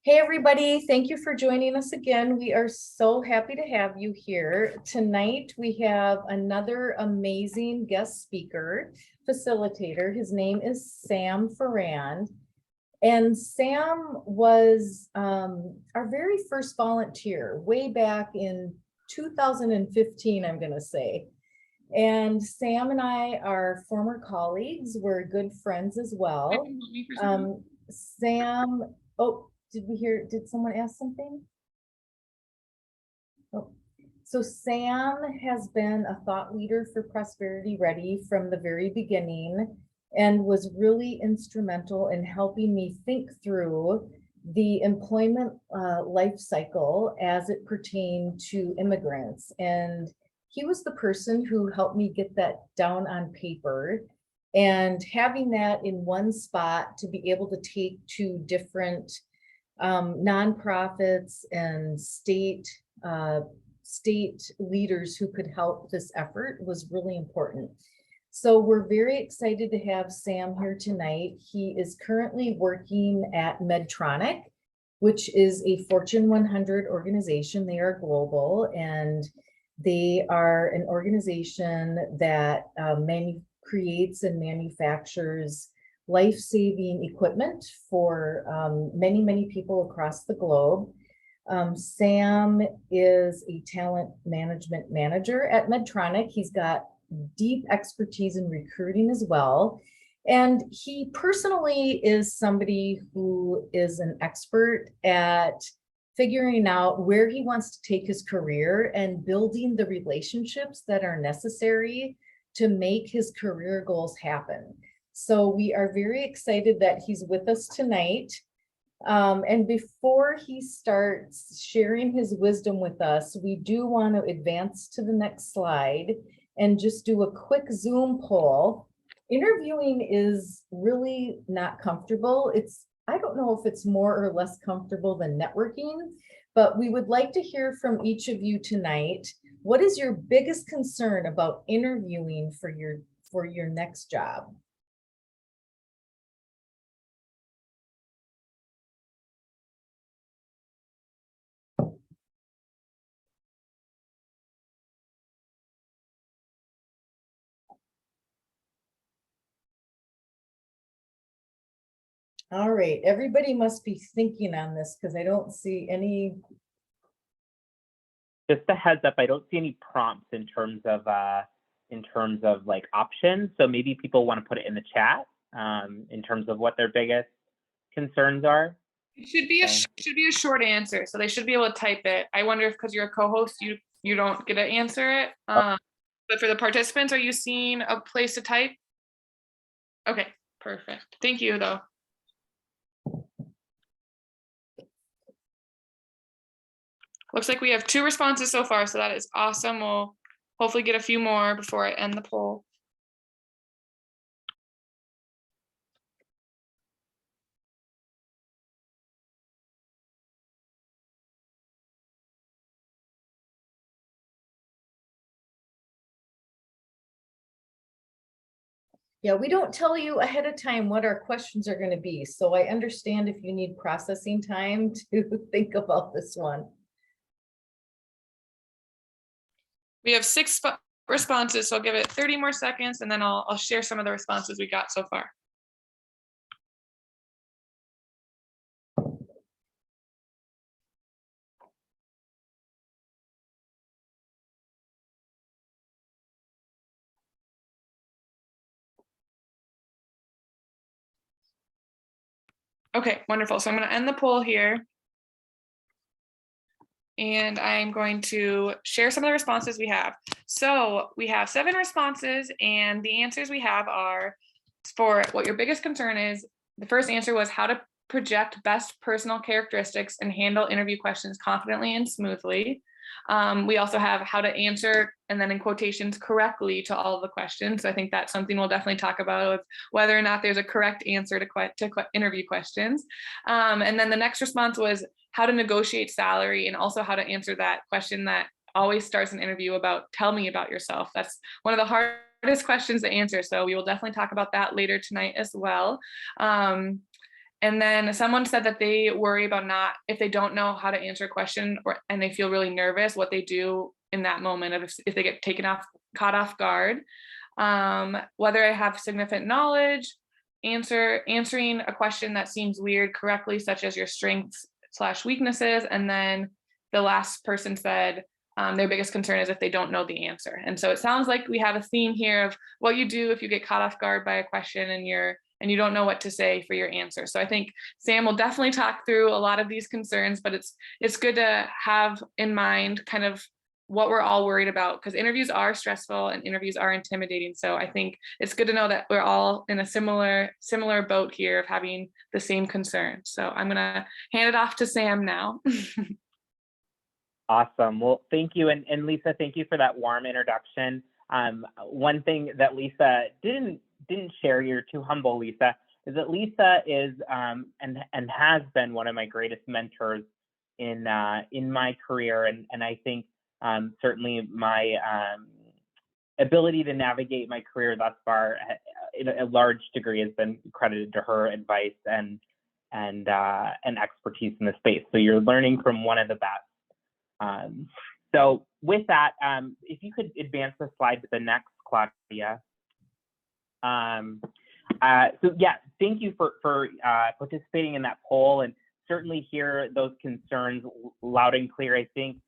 Hey, everybody. Thank you for joining us again. We are so happy to have you here. Tonight, we have another amazing guest speaker, facilitator. His name is Sam Ferrand. And Sam was our very first volunteer way back in 2015, I'm going to say. And Sam and I are former colleagues. We're good friends as well. Sam, oh, did someone ask something? Oh, so Sam has been a thought leader for Prosperity Ready from the very beginning and was really instrumental in helping me think through the employment life cycle as it pertained to immigrants. And he was the person who helped me get that down on paper. And having that in one spot to be able to take to different nonprofits and state leaders who could help this effort was really important. So we're very excited to have Sam here tonight. He is currently working at Medtronic, which is a Fortune 100 organization. They are global, and they are an organization that creates and manufactures life-saving equipment for many people across the globe. Sam is a talent management manager at Medtronic. He's got deep expertise in recruiting as well. And he personally is somebody who is an expert at figuring out where he wants to take his career and building the relationships that are necessary to make his career goals happen. So we are very excited that he's with us tonight. And before he starts sharing his wisdom with us, we do want to advance to the next slide and just do a quick Zoom poll. Interviewing is really not comfortable. I don't know if it's more or less comfortable than networking, but we would like to hear from each of you tonight. What is your biggest concern about interviewing for your next job? All right, everybody must be thinking on this because I don't see any. Just a heads up, I don't see any prompts in terms of like options. So maybe people want to put it in the chat in terms of what their biggest concerns are. It should be a short answer, so they should be able to type it. I wonder if because you're a co-host, you don't get to answer it. But for the participants, are you seeing a place to type? Okay, perfect. Thank you, though. Looks like we have 2 responses so far, so that is awesome. We'll hopefully get a few more before I end the poll. Yeah, we don't tell you ahead of time what our questions are going to be. So I understand if you need processing time to think about this one. We have 6 responses, so I'll give it 30 more seconds, and then I'll share some of the responses we got so far. Okay, wonderful. So I'm going to end the poll here. And I'm going to share some of the responses we have. So we have 7 responses, and the answers we have are for what your biggest concern is. The first answer was how to project best personal characteristics and handle interview questions confidently and smoothly. We also have how to answer, and then in quotations, correctly to all of the questions. So I think that's something we'll definitely talk about, whether or not there's a correct answer to interview questions. And then the next response was how to negotiate salary, and also how to answer that question that always starts an interview about, tell me about yourself. That's one of the hardest questions to answer. So we will definitely talk about that later tonight as well. And then someone said that they worry about if they don't know how to answer a question and they feel really nervous, what they do in that moment of if they get caught off guard. Whether I have significant knowledge, answering a question that seems weird correctly, such as your strengths/weaknesses. And then the last person said their biggest concern is if they don't know the answer. And so it sounds like we have a theme here of what you do if you get caught off guard by a question and you don't know what to say for your answer. So I think Sam will definitely talk through a lot of these concerns, but it's good to have in mind kind of what we're all worried about, because interviews are stressful and interviews are intimidating. So I think it's good to know that we're all in a similar boat here of having the same concern. So I'm gonna hand it off to Sam now. Awesome. Well, thank you. And Lisa, thank you for that warm introduction. One thing that Lisa didn't share, you're too humble, Lisa, is that Lisa is and has been one of my greatest mentors in my career. And I think certainly my ability to navigate my career thus far, in a large degree, has been credited to her advice and expertise in the space. So you're learning from one of the best. So with that, if you could advance the slide to the next, Claudia. So yeah, thank you for participating in that poll, and certainly hear those concerns loud and clear. I think,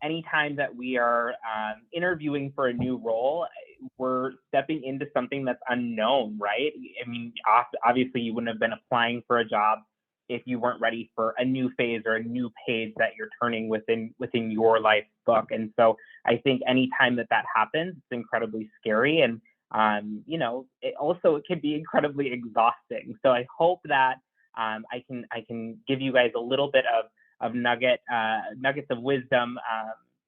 anytime that we are interviewing for a new role, we're stepping into something that's unknown, right? I mean, obviously you wouldn't have been applying for a job if you weren't ready for a new phase or a new page that you're turning within your life book. And so I think anytime that happens, it's incredibly scary. And it can be incredibly exhausting. So I hope that I can give you guys a little bit of nuggets of wisdom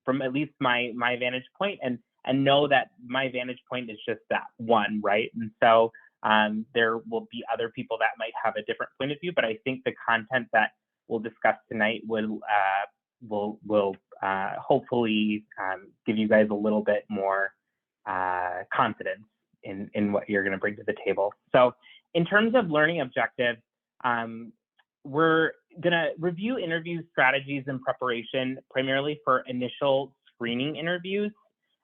from at least my vantage point, and know that my vantage point is just that one, right? And so there will be other people that might have a different point of view, but I think the content that we'll discuss tonight will hopefully give you guys a little bit more confidence in what you're going to bring to the table. So in terms of learning objectives, we're going to review interview strategies and preparation primarily for initial screening interviews,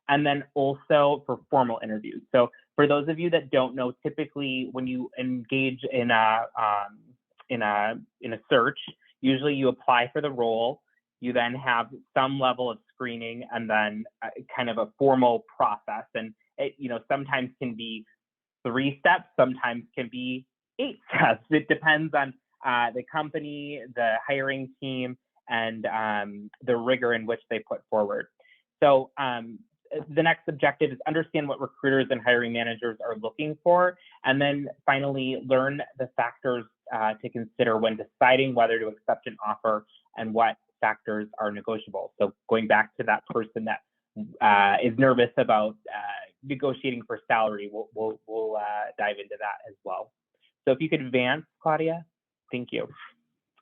and then also for formal interviews. So for those of you that don't know, typically when you engage in a search, usually you apply for the role, you then have some level of screening, and then kind of a formal process. And it, sometimes can be 3 steps, sometimes can be 8 steps. It depends on the company, the hiring team, and the rigor in which they put forward. So the next objective is understand what recruiters and hiring managers are looking for, and then finally learn the factors to consider when deciding whether to accept an offer and what factors are negotiable. So going back to that person that is nervous about negotiating for salary, we'll dive into that as well. So if you could advance, Claudia, thank you.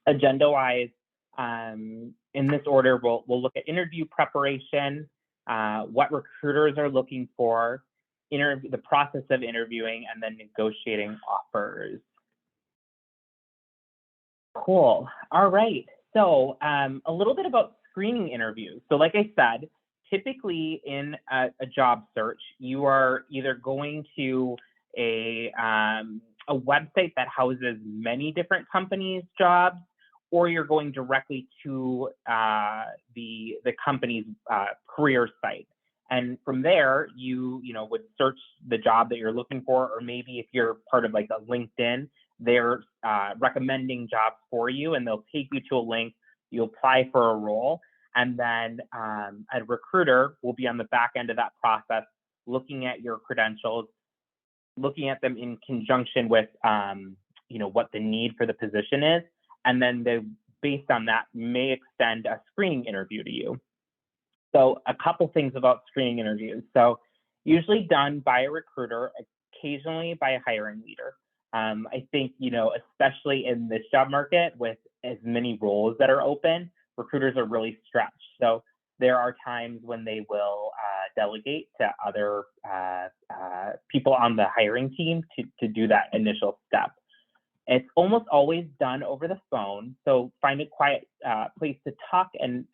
Agenda-wise, in this order, we'll look at interview preparation, what recruiters are looking for, the process of interviewing, and then negotiating offers. Cool. All right. So a little bit about screening interviews. So like I said, typically in a job search, you are either going to a website that houses many different companies' jobs, or you're going directly to the company's career site. And from there, you would search the job that you're looking for, or maybe if you're part of like a LinkedIn, they're recommending jobs for you, and they'll take you to a link. You apply for a role, and then a recruiter will be on the back end of that process, looking at your credentials, looking at them in conjunction with what the need for the position is, and then they, based on that, may extend a screening interview to you. So a couple things about screening interviews. So usually done by a recruiter, occasionally by a hiring leader. I think, especially in this job market with as many roles that are open, recruiters are really stretched. So there are times when they will delegate to other people on the hiring team to do that initial step. It's almost always done over the phone. So find a quiet place to talk and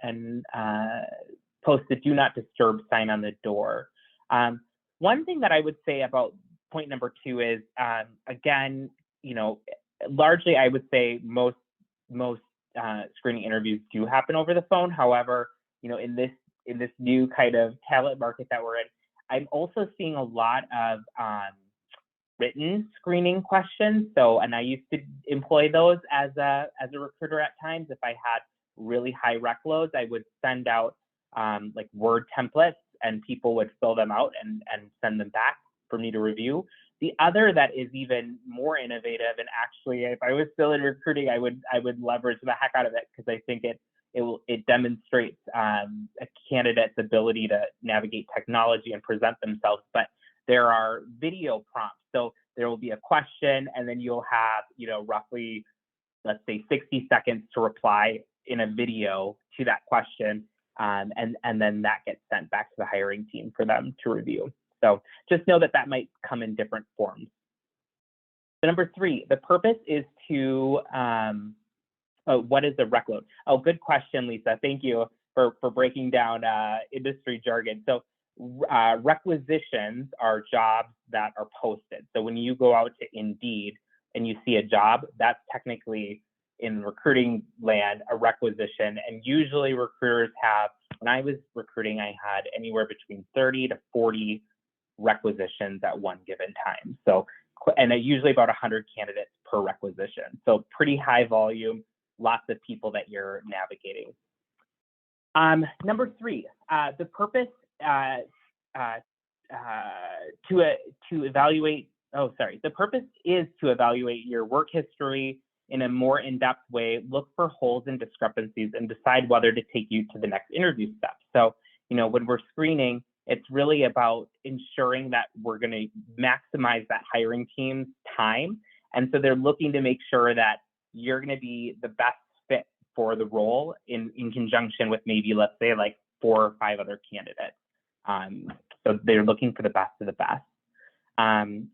post the do not disturb sign on the door. One thing that I would say about point number 2 is, again, largely I would say most screening interviews do happen over the phone. However, in this new kind of talent market that we're in, I'm also seeing a lot of written screening questions. So, and I used to employ those as a recruiter at times. If I had really high rec loads, I would send out like Word templates, and people would fill them out and send them back for me to review. The other that is even more innovative, and actually, if I was still in recruiting, I would leverage the heck out of it, because I think it demonstrates a candidate's ability to navigate technology and present themselves. But there are video prompts. So there will be a question, and then you'll have, roughly, let's say 60 seconds to reply in a video to that question. And then that gets sent back to the hiring team for them to review. So just know that might come in different forms. So number 3, the purpose is to, what is the rec load? Oh, good question, Lisa. Thank you for breaking down industry jargon. So requisitions are jobs that are posted. So when you go out to Indeed and you see a job, that's technically, in recruiting land, a requisition. And usually recruiters have, when I was recruiting, I had anywhere between 30 to 40 requisitions at one given time. So, and usually about 100 candidates per requisition. So pretty high volume, lots of people that you're navigating. Number 3, the purpose to evaluate, the purpose is to evaluate your work history in a more in-depth way, look for holes and discrepancies, and decide whether to take you to the next interview step. So, when we're screening, it's really about ensuring that we're going to maximize that hiring team's time. And so they're looking to make sure that you're going to be the best fit for the role in conjunction with maybe, let's say, like 4 or 5 other candidates. So they're looking for the best of the best.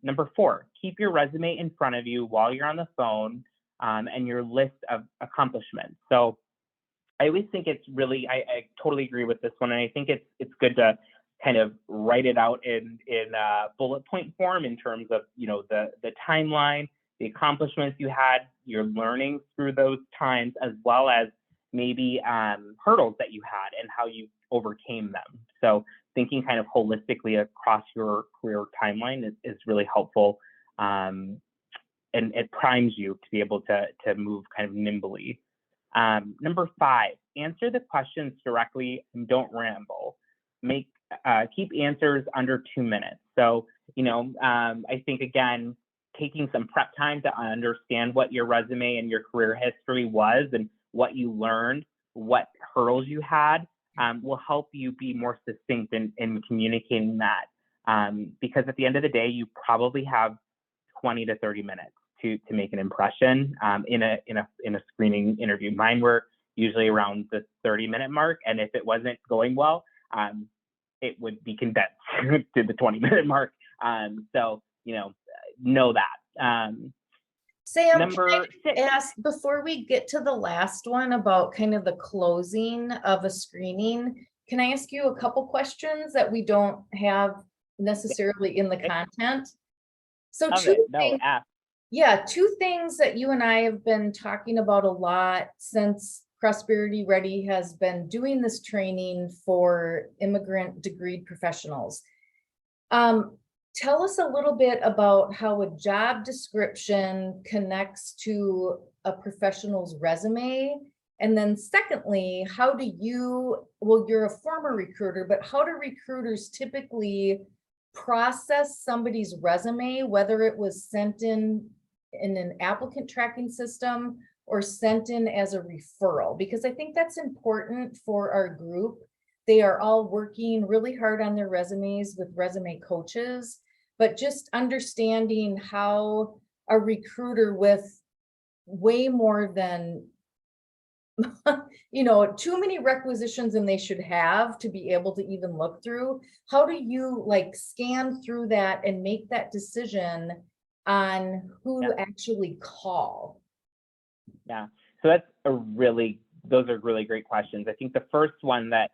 Number 4, keep your resume in front of you while you're on the phone, and your list of accomplishments. So I always think it's really, I totally agree with this one. And I think it's good to kind of write it out in bullet point form, in terms of, the timeline, the accomplishments you had, your learnings through those times, as well as maybe hurdles that you had and how you overcame them. So thinking kind of holistically across your career timeline is really helpful. And it primes you to be able to move kind of nimbly. Number 5, answer the questions directly and don't ramble. Keep answers under 2 minutes. So, I think, again, taking some prep time to understand what your resume and your career history was and what you learned, what hurdles you had, will help you be more succinct in communicating that. Because at the end of the day, you probably have 20 to 30 minutes to make an impression in a screening interview. Mine were usually around the 30-minute mark, and if it wasn't going well, it would be condensed to the 20-minute mark. So know that. Sam, number 6. Ask, before we get to the last one about kind of the closing of a screening, can I ask you a couple questions that we don't have necessarily in the content? So two things that you and I have been talking about a lot since Prosperity Ready has been doing this training for immigrant degreed professionals. Tell us a little bit about how a job description connects to a professional's resume. And then secondly, how do you, well, you're a former recruiter, but how do recruiters typically process somebody's resume, whether it was sent in an applicant tracking system or sent in as a referral? Because I think that's important for our group. They are all working really hard on their resumes with resume coaches, but just understanding how a recruiter with way more than, too many requisitions than they should have to be able to even look through. How do you like scan through that and make that decision on who Yeah. to actually call? Yeah, so those are really great questions. I think the first one that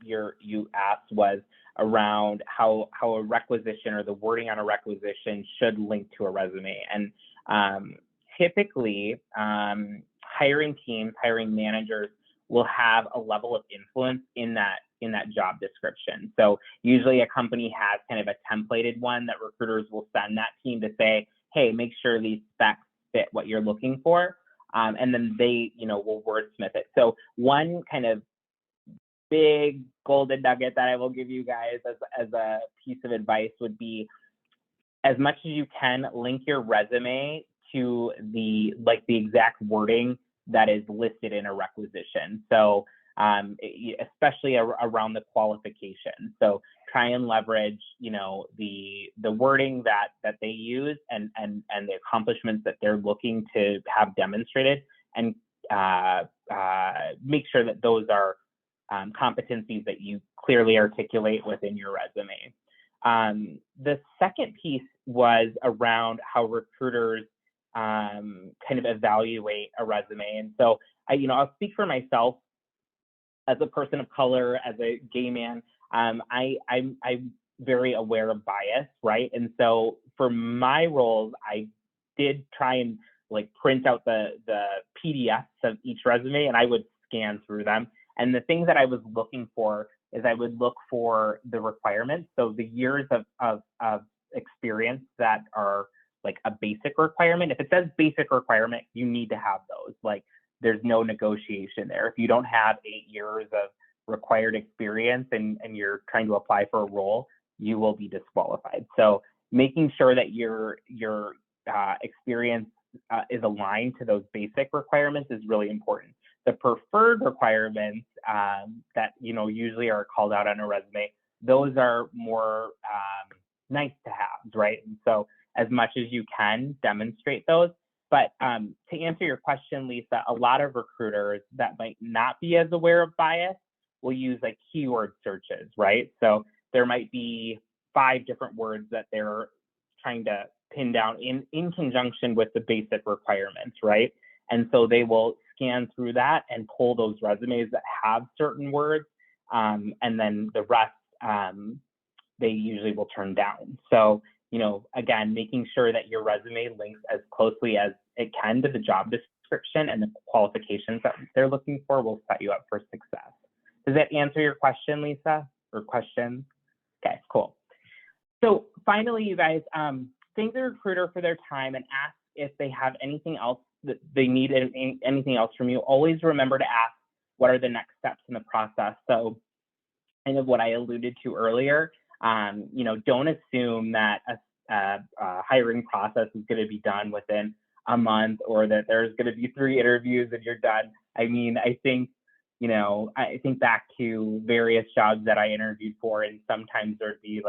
you asked was around how a requisition or the wording on a requisition should link to a resume. And typically, hiring teams, hiring managers will have a level of influence in that job description. So usually a company has kind of a templated one that recruiters will send that team to say, hey, make sure these specs fit what you're looking for. And then they, will wordsmith it. So one kind of big golden nugget that I will give you guys as a piece of advice would be, as much as you can, link your resume to the exact wording that is listed in a requisition. So especially around the qualification. So try and leverage, the wording that they use and the accomplishments that they're looking to have demonstrated, and make sure that those are competencies that you clearly articulate within your resume. The second piece was around how recruiters kind of evaluate a resume. And so I'll speak for myself as a person of color, as a gay man. I'm very aware of bias, right? And so for my roles, I did try and print out the PDFs of each resume, and I would scan through them. And the things that I was looking for is I would look for the requirements. So the years of experience that are a basic requirement. If it says basic requirement, you need to have those. There's no negotiation there. If you don't have 8 years of required experience and you're trying to apply for a role, you will be disqualified. So making sure that your experience is aligned to those basic requirements is really important. The preferred requirements that usually are called out on a resume, those are more nice to have, right? And so as much as you can, demonstrate those. But to answer your question, Lisa, a lot of recruiters that might not be as aware of bias will use keyword searches, right? So there might be 5 different words that they're trying to pin down in conjunction with the basic requirements, right? And so they will scan through that and pull those resumes that have certain words, and then the rest they usually will turn down. So again, making sure that your resume links as closely as it can to the job description and the qualifications that they're looking for will set you up for success. Does that answer your question, Lisa, or questions? Okay, cool. So finally, you guys, thank the recruiter for their time and ask if they have anything else that they need, anything else from you. Always remember to ask, what are the next steps in the process? So kind of what I alluded to earlier, don't assume that a hiring process is going to be done within a month, or that there's going to be 3 interviews and you're done. I mean, I think back to various jobs that I interviewed for, and sometimes there'd be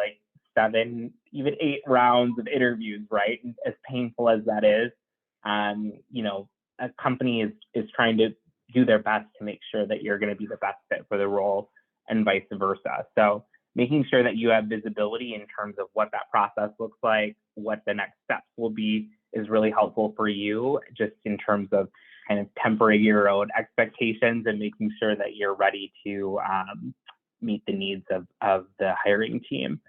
7, even 8 rounds of interviews, right? And as painful as that is, a company is trying to do their best to make sure that you're going to be the best fit for the role, and vice versa. So making sure that you have visibility in terms of what that process looks like, what the next steps will be, is really helpful for you, just in terms of kind of tempering your own expectations and making sure that you're ready to meet the needs of the hiring team.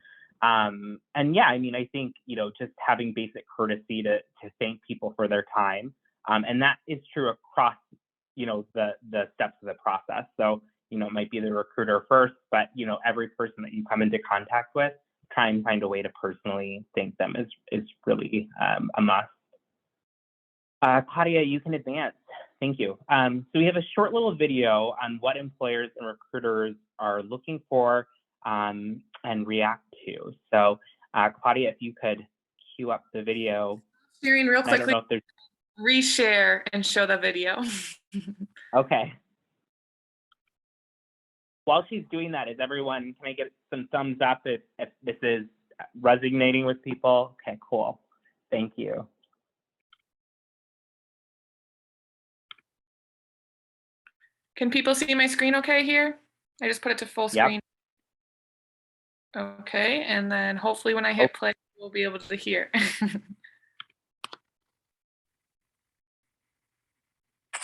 And yeah, I mean, I think, just having basic courtesy to thank people for their time. And that is true across, the steps of the process. So, it might be the recruiter first, but, every person that you come into contact with, try and find a way to personally thank them is really a must. Claudia, you can advance. Thank you. So we have a short little video on what employers and recruiters are looking for and react to. So Claudia, if you could cue up the video. Sharing real quickly, I don't know if there's... reshare and show the video. Okay. While she's doing that, can I get some thumbs up if this is resonating with people? Okay, cool. Thank you. Can people see my screen okay here? I just put it to full screen. Yep. Okay, and then hopefully when I hit play, we'll be able to hear.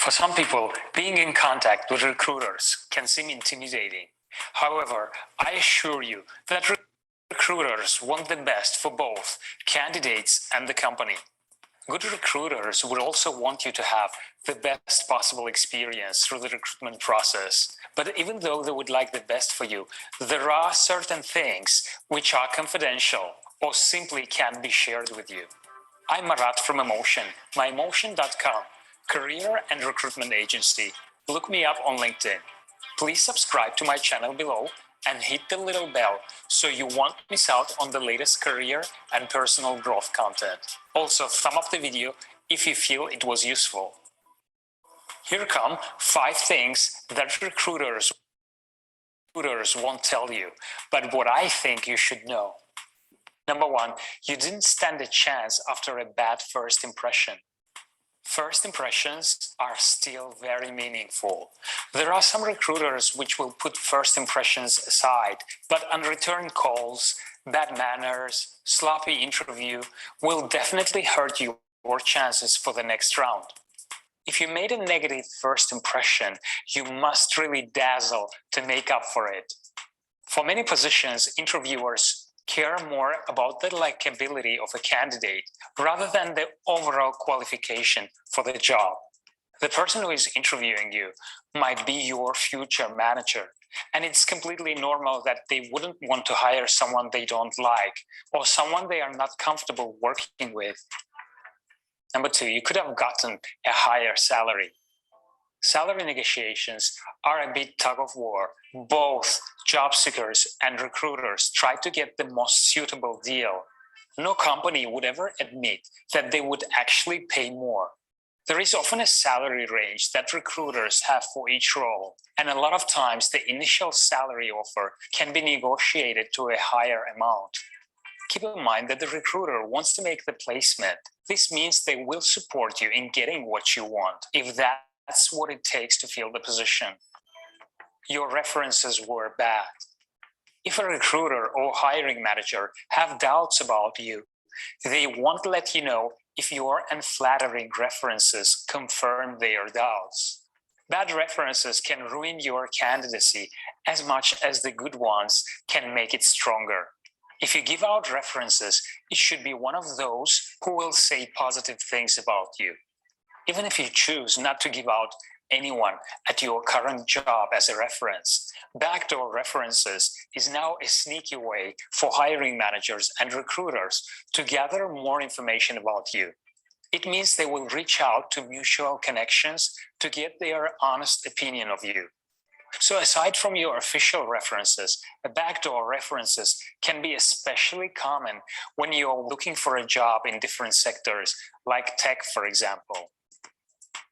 For some people, being in contact with recruiters can seem intimidating. However, I assure you that recruiters want the best for both candidates and the company. Good recruiters would also want you to have the best possible experience through the recruitment process. But even though they would like the best for you, there are certain things which are confidential or simply can't be shared with you. I'm Marat from Emotion, myemotion.com, career and recruitment agency. Look me up on LinkedIn. Please subscribe to my channel below and hit the little bell so you won't miss out on the latest career and personal growth content. Also, thumb up the video if you feel it was useful. Here come 5 things that recruiters won't tell you, but what I think you should know. Number 1, you didn't stand a chance after a bad first impression. First impressions are still very meaningful. There are some recruiters which will put first impressions aside, but unreturned calls, bad manners, sloppy interview will definitely hurt your chances for the next round. If you made a negative first impression, you must really dazzle to make up for it. For many positions, interviewers care more about the likability of a candidate rather than the overall qualification for the job. The person who is interviewing you might be your future manager, and it's completely normal that they wouldn't want to hire someone they don't like or someone they are not comfortable working with. Number 2, you could have gotten a higher salary. Salary negotiations are a bit tug of war. Both job seekers and recruiters try to get the most suitable deal. No company would ever admit that they would actually pay more. There is often a salary range that recruiters have for each role, and a lot of times the initial salary offer can be negotiated to a higher amount. Keep in mind that the recruiter wants to make the placement. This means they will support you in getting what you want, if that's what it takes to fill the position. Your references were bad. If a recruiter or hiring manager have doubts about you, they won't let you know if your unflattering references confirm their doubts. Bad references can ruin your candidacy as much as the good ones can make it stronger. If you give out references, it should be one of those who will say positive things about you. Even if you choose not to give out anyone at your current job as a reference, backdoor references is now a sneaky way for hiring managers and recruiters to gather more information about you. It means they will reach out to mutual connections to get their honest opinion of you. So aside from your official references, backdoor references can be especially common when you're looking for a job in different sectors, like tech, for example.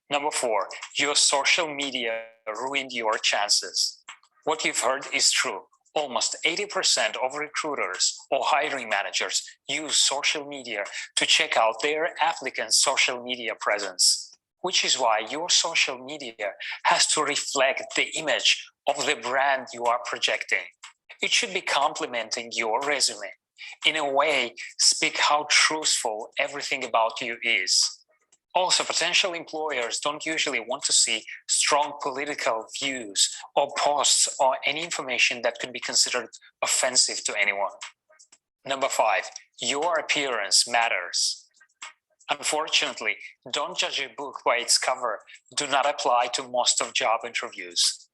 Number 4, your social media ruined your chances. What you've heard is true. Almost 80% of recruiters or hiring managers use social media to check out their applicants' social media presence, which is why your social media has to reflect the image of the brand you are projecting. It should be complementing your resume. In a way, speak how truthful everything about you is. Also, potential employers don't usually want to see strong political views or posts or any information that could be considered offensive to anyone. Number 5, your appearance matters. Unfortunately, don't judge a book by its cover. Do not apply to most of job interviews.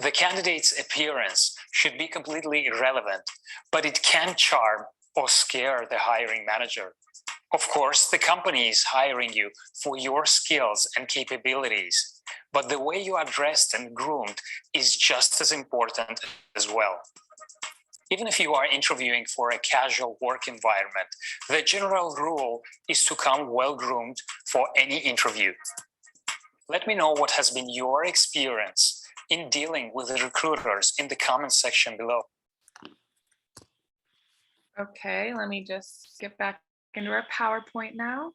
The candidate's appearance should be completely irrelevant, but it can charm or scare the hiring manager. Of course, the company is hiring you for your skills and capabilities, but the way you are dressed and groomed is just as important as well. Even if you are interviewing for a casual work environment, the general rule is to come well-groomed for any interview. Let me know what has been your experience in dealing with recruiters in the comment section below. Okay, let me just get back into our PowerPoint now.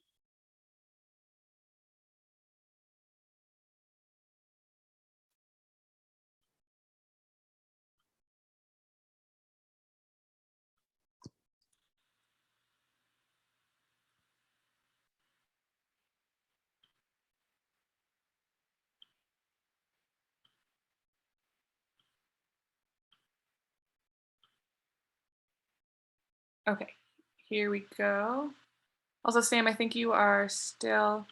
Okay, here we go. Also, Sam, I think you are still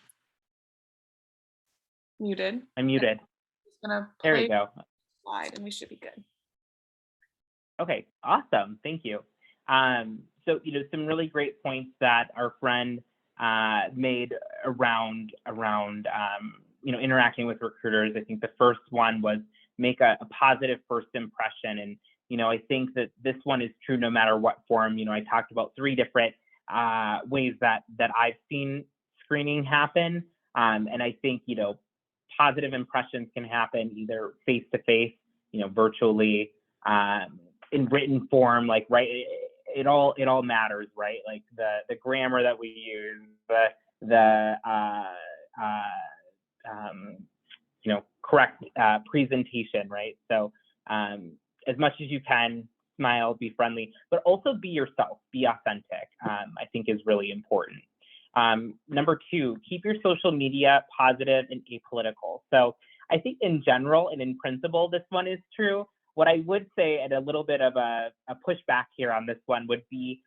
muted. I'm muted. Just gonna There we play go. slide and we should be good. Okay, awesome. Thank you. So, some really great points that our friend made around interacting with recruiters. I think the first one was make a positive first impression. And, I think that this one is true no matter what form. I talked about 3 different ways that I've seen screening happen. And I think, positive impressions can happen either face-to-face, virtually, in written form, like, right, it all matters, right? Like the grammar that we use, the correct presentation, right? So as much as you can, smile, be friendly, but also be yourself, be authentic, I think is really important. Number 2, keep your social media positive and apolitical. So I think in general and in principle, this one is true. What I would say, and a little bit of a pushback here on this one, would be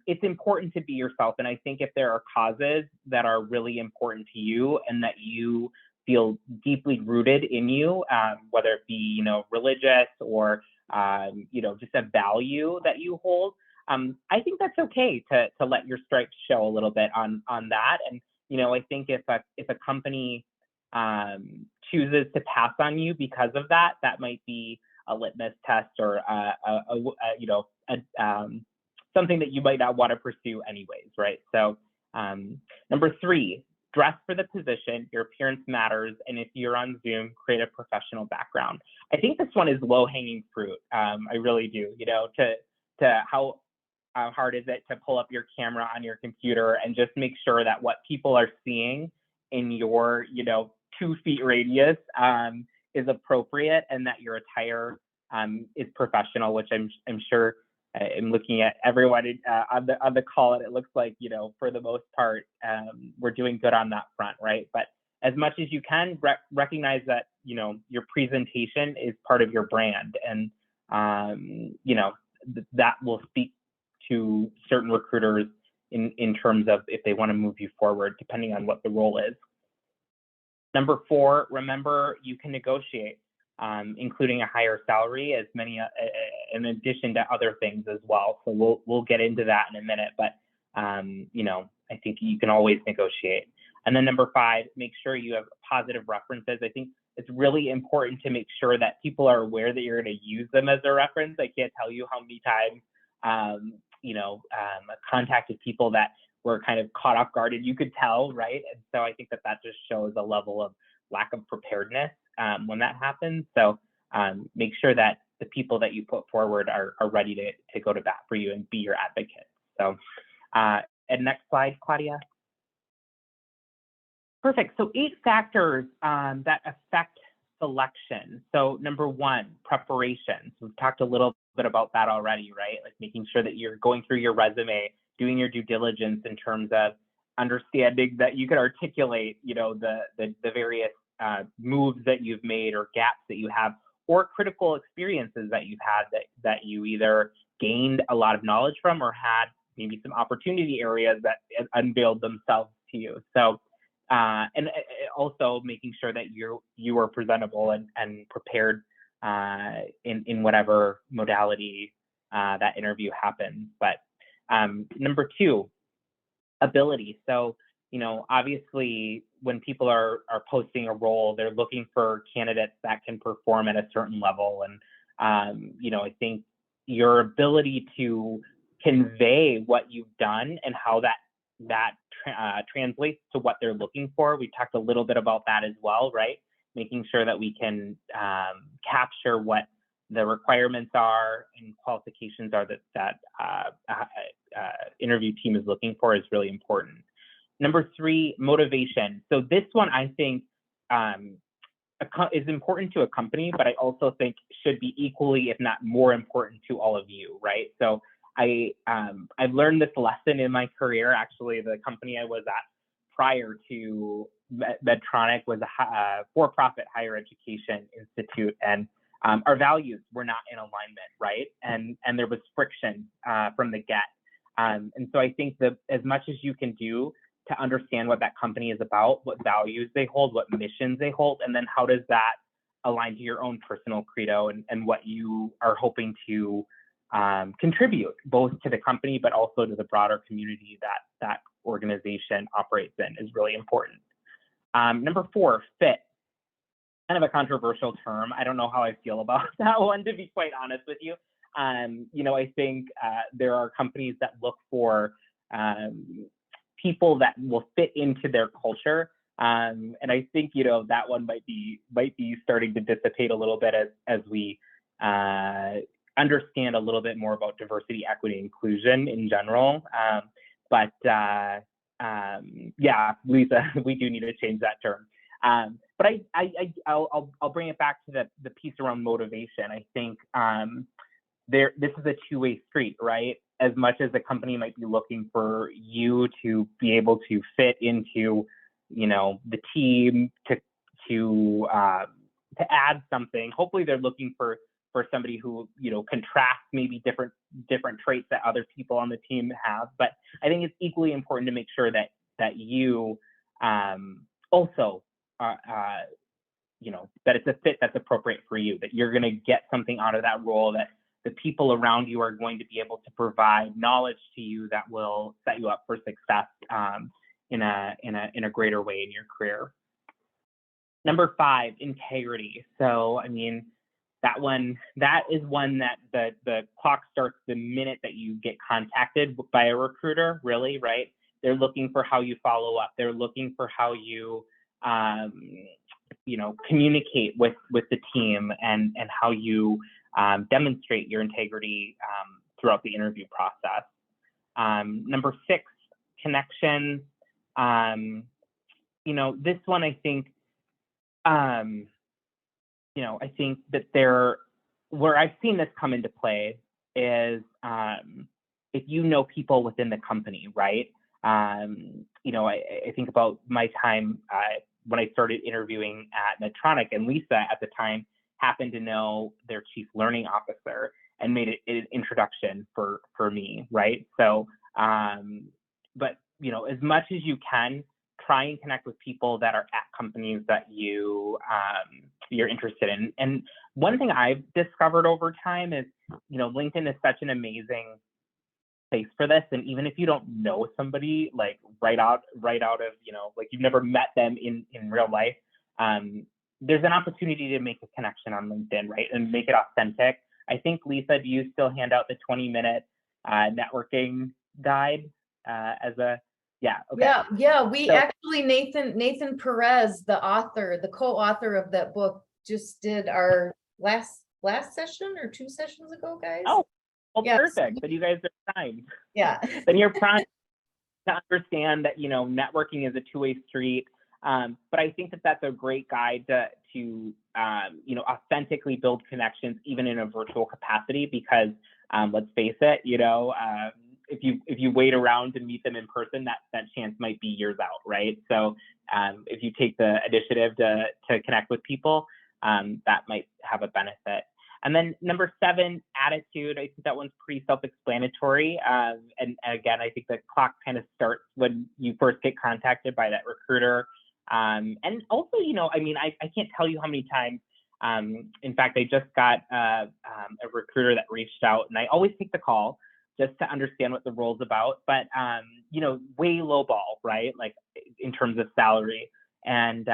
it's important to be yourself. And I think if there are causes that are really important to you and that you feel deeply rooted in you, whether it be, religious or, just a value that you hold, I think that's okay to let your stripes show a little bit on that. And, I think if a company chooses to pass on you because of that, that might be a litmus test or something that you might not want to pursue anyways, right? So number 3, dress for the position. Your appearance matters, and if you're on Zoom, create a professional background. I think this one is low-hanging fruit. I really do. To how hard is it to pull up your camera on your computer and just make sure that what people are seeing in your 2 feet radius is appropriate, and that your attire is professional, which I'm sure I'm looking at everyone on the call, and it looks like, for the most part, we're doing good on that front, right? But as much as you can, recognize that, your presentation is part of your brand, and, that will speak to certain recruiters in terms of if they want to move you forward, depending on what the role is. Number 4, remember you can negotiate, including a higher salary, as many in addition to other things as well. So we'll get into that in a minute, but I think you can always negotiate. And then number 5, make sure you have positive references. I think it's really important to make sure that people are aware that you're going to use them as a reference. I can't tell you how many times contacted people that were kind of caught off guard, and you could tell, right? And so I think that just shows a level of lack of preparedness when that happens. So make sure that the people that you put forward are ready to go to bat for you and be your advocate. So, and next slide, Claudia. Perfect. So 8 factors that affect selection. So number 1, preparation. So we've talked a little bit about that already, right? Like making sure that you're going through your resume, doing your due diligence in terms of understanding that you can articulate, the various moves that you've made or gaps that you have, or critical experiences that you've had that you either gained a lot of knowledge from or had maybe some opportunity areas that unveiled themselves to you. So, and also making sure that you are presentable and prepared in whatever modality that interview happens. But number 2, ability. So, obviously when people are posting a role, they're looking for candidates that can perform at a certain level. And, I think your ability to convey what you've done and how that translates to what they're looking for. We talked a little bit about that as well, right? Making sure that we can capture what the requirements are and qualifications are that interview team is looking for is really important. Number 3, motivation. So this one I think is important to a company, but I also think should be equally, if not more important to all of you, right? So I've learned this lesson in my career. Actually, the company I was at prior to Medtronic was a for-profit higher education institute, and our values were not in alignment, right? And there was friction from the get. And so I think that as much as you can do to understand what that company is about, what values they hold, what missions they hold, and then how does that align to your own personal credo and what you are hoping to contribute both to the company, but also to the broader community that that organization operates in is really important. Number 4, fit. Kind of a controversial term. I don't know how I feel about that one, to be quite honest with you. You know, I think there are companies that look for people that will fit into their culture. And I think, you know, that one might be starting to dissipate a little bit as we understand a little bit more about diversity, equity, inclusion in general. Yeah, Lisa, we do need to change that term. But I'll bring it back to the piece around motivation. I think this is a two-way street, right? As much as the company might be looking for you to be able to fit into, you know, the team to add something. Hopefully, they're looking for somebody who, you know, contrasts maybe different traits that other people on the team have. But I think it's equally important to make sure that you also you know, that it's a fit that's appropriate for you, that you're going to get something out of that role, that the people around you are going to be able to provide knowledge to you that will set you up for success in a greater way in your career. Number 5, integrity. So, I mean, that is one that the clock starts the minute that you get contacted by a recruiter, really, right? They're looking for how you follow up. They're looking for how you, you know, communicate with the team and how you demonstrate your integrity throughout the interview process. Number 6, connection. You know, this one, I think, you know, I think that where I've seen this come into play is if you know people within the company, right? You know, I think about my time when I started interviewing at Medtronic, and Lisa at the time happened to know their chief learning officer and made it an introduction for me, right? So, but, you know, as much as you can, try and connect with people that are at companies that you're interested in. And one thing I've discovered over time is, you know, LinkedIn is such an amazing place for this. And even if you don't know somebody, like right out of, you know, like you've never met them in real life, there's an opportunity to make a connection on LinkedIn, right? And make it authentic. I think, Lisa, do you still hand out the 20-minute networking guide as a, yeah, okay. Yeah, we actually, Nathan Perez, the co-author of that book, just did our last session or 2 sessions ago, guys. Oh, well, yes. Perfect. Then you guys are primed. Yeah. Then you're primed to understand that, you know, networking is a two-way street. But I think that that's a great guide to you know, authentically build connections, even in a virtual capacity, because let's face it, you know, if you wait around to meet them in person, that chance might be years out, right? So if you take the initiative to connect with people, that might have a benefit. And then number 7, attitude. I think that one's pretty self-explanatory. And again, I think the clock kind of starts when you first get contacted by that recruiter. And also, you know, I mean, I can't tell you how many times. In fact, I just got a recruiter that reached out, and I always take the call just to understand what the role's about, but, you know, way low ball, right? Like in terms of salary. And,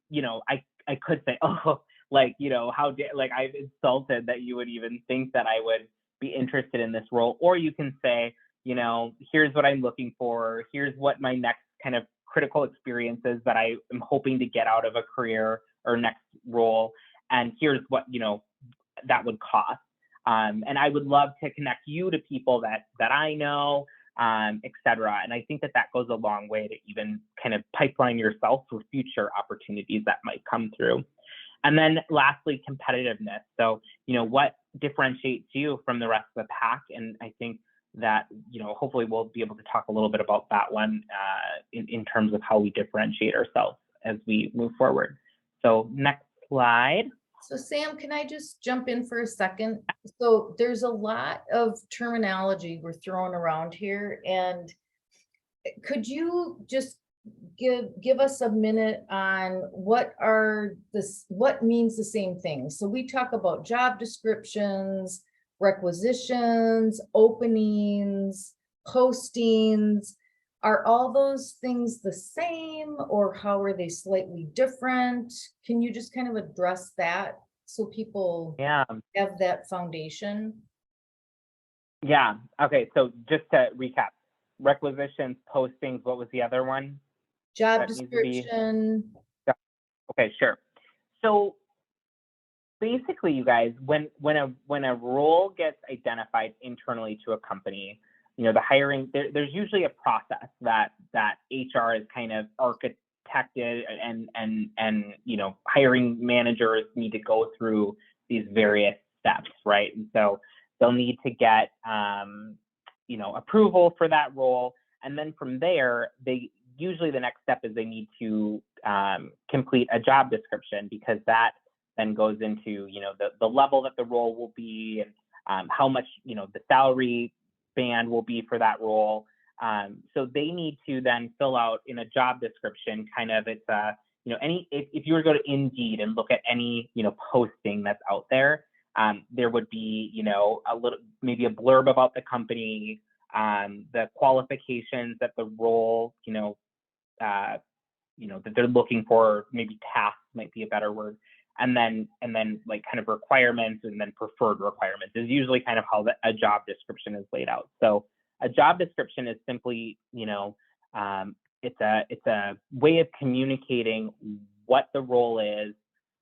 you know, I could say, oh, like, you know, like I've insulted that you would even think that I would be interested in this role. Or you can say, you know, here's what I'm looking for. Here's what my next kind of critical experiences that I am hoping to get out of a career or next role. And here's what, you know, that would cost. And I would love to connect you to people that I know, et cetera. And I think that goes a long way to even kind of pipeline yourself for future opportunities that might come through. And then lastly, competitiveness. So, you know, what differentiates you from the rest of the pack? And I think that, you know, hopefully we'll be able to talk a little bit about that one in terms of how we differentiate ourselves as we move forward. So next slide. So Sam, can I just jump in for a second? So there's a lot of terminology we're throwing around here, and could you just give us a minute on what means the same thing? So we talk about job descriptions, requisitions, openings, postings. Are all those things the same, or how are they slightly different? Can you just kind of address that so people Yeah. have that foundation? Yeah. Okay. So just to recap, requisitions, postings, what was the other one? Job That needs to be- description. Okay, sure. So basically, you guys, when a role gets identified internally to a company, you know, the hiring, there's usually a process that HR is kind of architected, and you know, hiring managers need to go through these various steps, right? And so they'll need to get you know, approval for that role, and then from there, usually the next step is they need to complete a job description, because that then goes into, you know, the level that the role will be, and how much, you know, the salary band will be for that role. So they need to then fill out in a job description, kind of, it's a, you know, if you were to go to Indeed and look at any, you know, posting that's out there, there would be, you know, maybe a blurb about the company, the qualifications that the role, you know, that they're looking for, maybe tasks might be a better word. And then like kind of requirements, and then preferred requirements is usually kind of how a job description is laid out. So a job description is simply, you know, it's a way of communicating what the role is,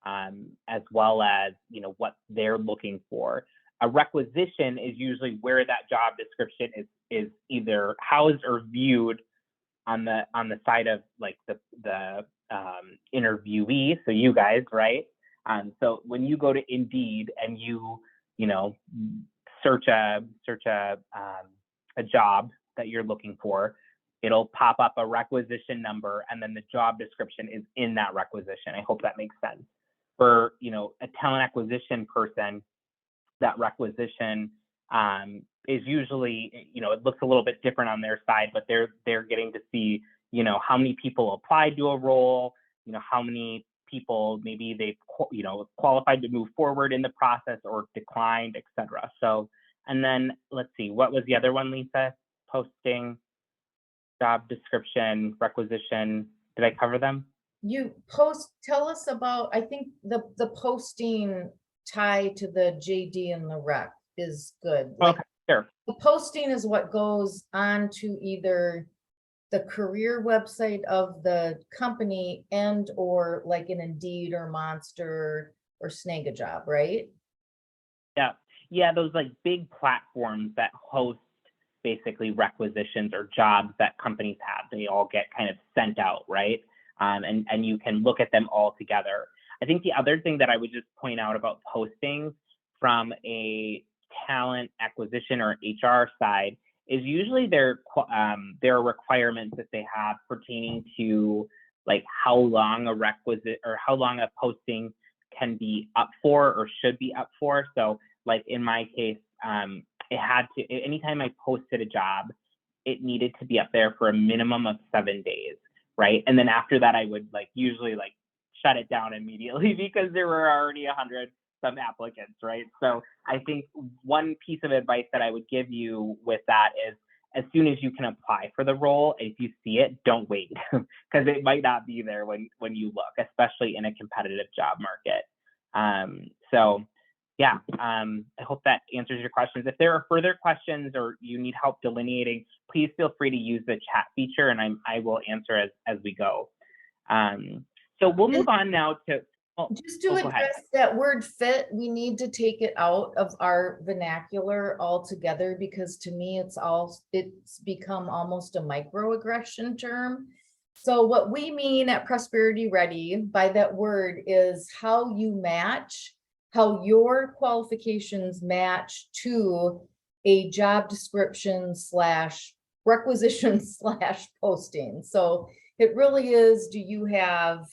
as well as, you know, what they're looking for. A requisition is usually where that job description is either housed or viewed on the side of like the interviewee, so you guys, right? So when you go to Indeed and you know, search a job that you're looking for, it'll pop up a requisition number, and then the job description is in that requisition. I hope that makes sense. For, you know, a talent acquisition person, that requisition is usually, you know, it looks a little bit different on their side, but they're getting to see, you know, how many people applied to a role, you know, how many people maybe they've, you know, qualified to move forward in the process or declined, etc. So, and then let's see, what was the other one, Lisa? Posting, job description, requisition. Did I cover them? Tell us about, I think the posting tie to the JD and the rec is good. Like, Okay, sure. the posting is what goes on to either the career website of the company and or like an Indeed or Monster or Snag a Job, right? Yeah, those like big platforms that host basically requisitions or jobs that companies have, they all get kind of sent out, right? And you can look at them all together. I think the other thing that I would just point out about postings from a talent acquisition or HR side is usually there are requirements that they have pertaining to like how long a requisite or how long a posting can be up for or should be up for. So like in my case, it had to, anytime I posted a job, it needed to be up there for a minimum of 7 days, right? And then after that, I would like usually like shut it down immediately because there were already 100 some applicants, right? So I think one piece of advice that I would give you with that is, as soon as you can apply for the role, if you see it, don't wait, because it might not be there when you look, especially in a competitive job market. So yeah, I hope that answers your questions. If there are further questions or you need help delineating, please feel free to use the chat feature, and I will answer as we go. So we'll move on now to, just to address that word fit, we need to take it out of our vernacular altogether, because to me it's become almost a microaggression term. So what we mean at Prosperity Ready by that word is how your qualifications match to a job description / requisition / posting. So it really is, do you have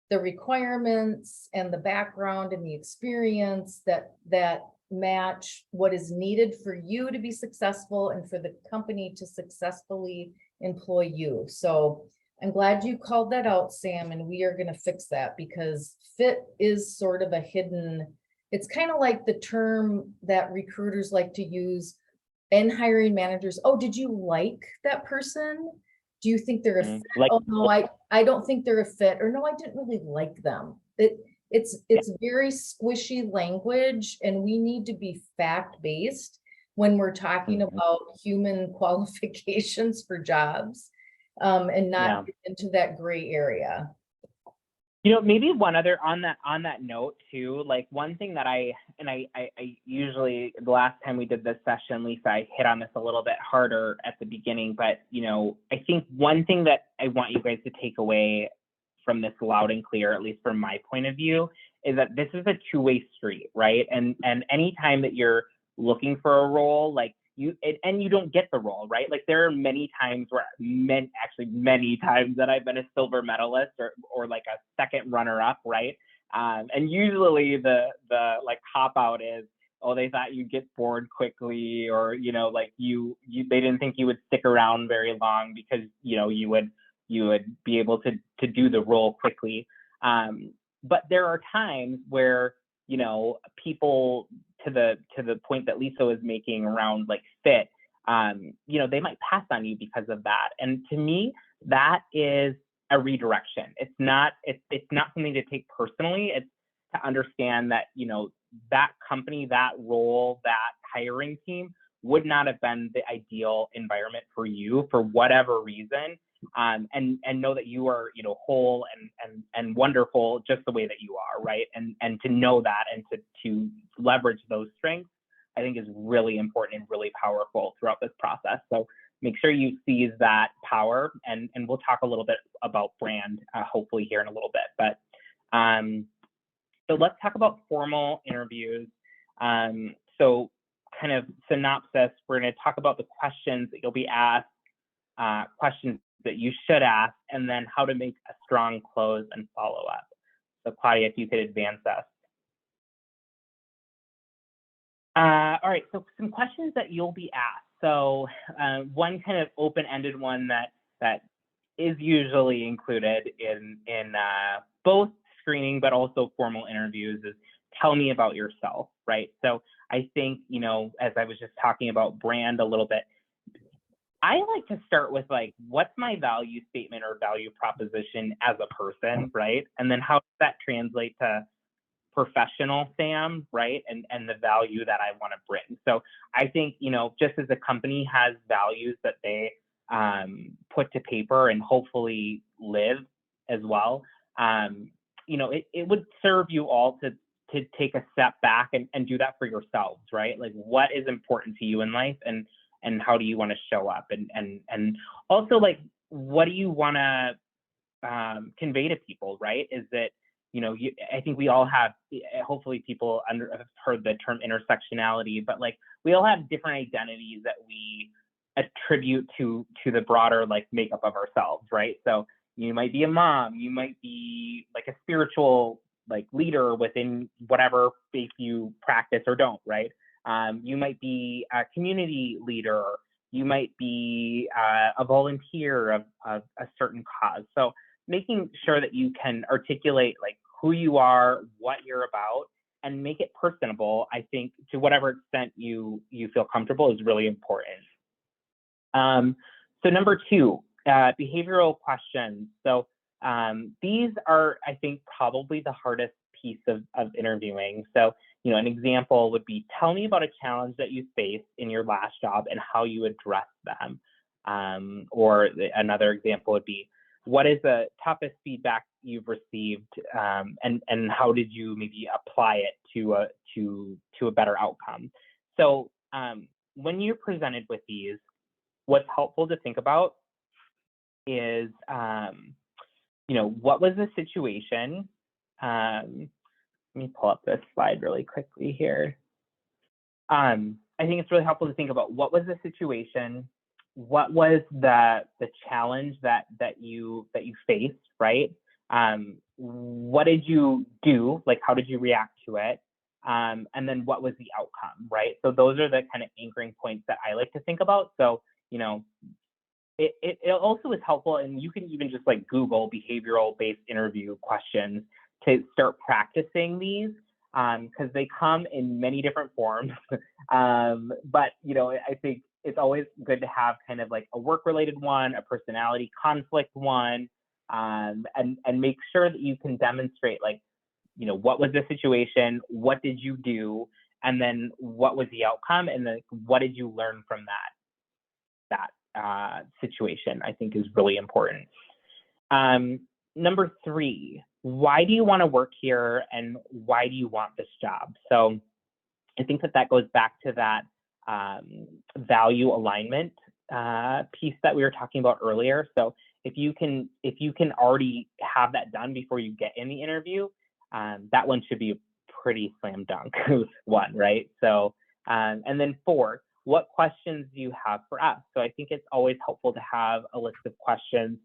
the requirements and the background and the experience that match what is needed for you to be successful and for the company to successfully employ you. So I'm glad you called that out, Sam, and we are going to fix that, because fit is sort of a hidden, it's kind of like the term that recruiters like to use and hiring managers. Oh, did you like that person? Do you think they're a fit? Like, Oh, no, I don't think they're a fit. Or no, I didn't really like them. It's very squishy language, and we need to be fact-based when we're talking about human qualifications for jobs, and not get into that gray area. You know, maybe one other on that note too, like one thing that I usually, the last time we did this session, Lisa, I hit on this a little bit harder at the beginning, but you know, I think one thing that I want you guys to take away from this loud and clear, at least from my point of view, is that this is a two-way street, right? And anytime that you're looking for a role, like you don't get the role, right? Like there are many times where many times that I've been a silver medalist or like a second runner up, right? And usually the like cop out is, oh, they thought you'd get bored quickly, or you know, like they didn't think you would stick around very long because you know you would be able to do the role quickly. But there are times where, you know, people, to the point that Lisa was making around like fit, you know, they might pass on you because of that. And to me, that is a redirection. It's not something to take personally. It's to understand that, you know, that company, that role, that hiring team would not have been the ideal environment for you for whatever reason. And know that you are, you know, whole and wonderful just the way that you are, right? And to know that and to leverage those strengths, I think is really important and really powerful throughout this process. So make sure you seize that power, and we'll talk a little bit about brand, hopefully here in a little bit. But so let's talk about formal interviews. So kind of synopsis, we're going to talk about the questions that you'll be asked, questions that you should ask, and then how to make a strong close and follow up. So Claudia, if you could advance us. All right, so some questions that you'll be asked. So one kind of open-ended one that is usually included in both screening but also formal interviews is, tell me about yourself, right? So I think, you know, as I was just talking about brand a little bit, I like to start with like, what's my value statement or value proposition as a person, right? And then how does that translate to professional Sam, right? And the value that I want to bring. So I think, you know, just as a company has values that they put to paper and hopefully live as well, you know, it would serve you all to take a step back and do that for yourselves, right? Like, what is important to you in life, and how do you want to show up, and also, like, what do you want to convey to people, right? Is that, you know, I think we all have, hopefully people have heard the term intersectionality, but like we all have different identities that we attribute to the broader like makeup of ourselves, right? So you might be a mom, you might be like a spiritual like leader within whatever faith you practice or don't, right? You might be a community leader, you might be a volunteer of a certain cause. So making sure that you can articulate like who you are, what you're about, and make it personable, I think, to whatever extent you feel comfortable, is really important. So number two, behavioral questions. So these are, I think, probably the hardest piece of interviewing. So, you know, an example would be, tell me about a challenge that you faced in your last job and how you addressed them. Or another example would be, what is the toughest feedback you've received, and how did you maybe apply it to a better outcome? So when you're presented with these, what's helpful to think about is, you know, what was the situation? Let me pull up this slide really quickly here. I think it's really helpful to think about, what was the situation? What was the challenge that you faced, right? what did you do? Like, how did you react to it? And then what was the outcome, right? So those are the kind of anchoring points that I like to think about. So, it also is helpful, and you can even just like Google behavioral-based interview questions to start practicing these, because they come in many different forms. But, I think it's always good to have kind of like a work-related one, a personality conflict one, and make sure that you can demonstrate like, what was the situation, what did you do, and then what was the outcome, and then what did you learn from that situation, I think is really important. Number 3, why do you want to work here and why do you want this job? So I think that goes back to that value alignment piece that we were talking about earlier. So if you can already have that done before you get in the interview, that one should be a pretty slam dunk one, right? So, and then 4, what questions do you have for us? So I think it's always helpful to have a list of questions.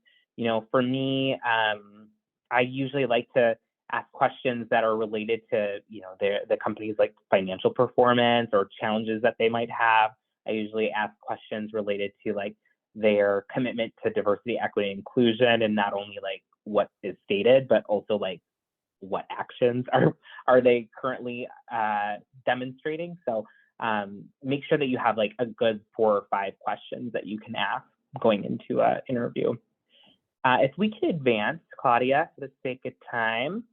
For me, I usually like to ask questions that are related to, the company's like financial performance or challenges that they might have. I usually ask questions related to like their commitment to diversity, equity, and inclusion, and not only like what is stated, but also like what actions are they currently demonstrating. So make sure that you have like a good 4 or 5 questions that you can ask going into an interview. If we can advance, Claudia, for the sake of time.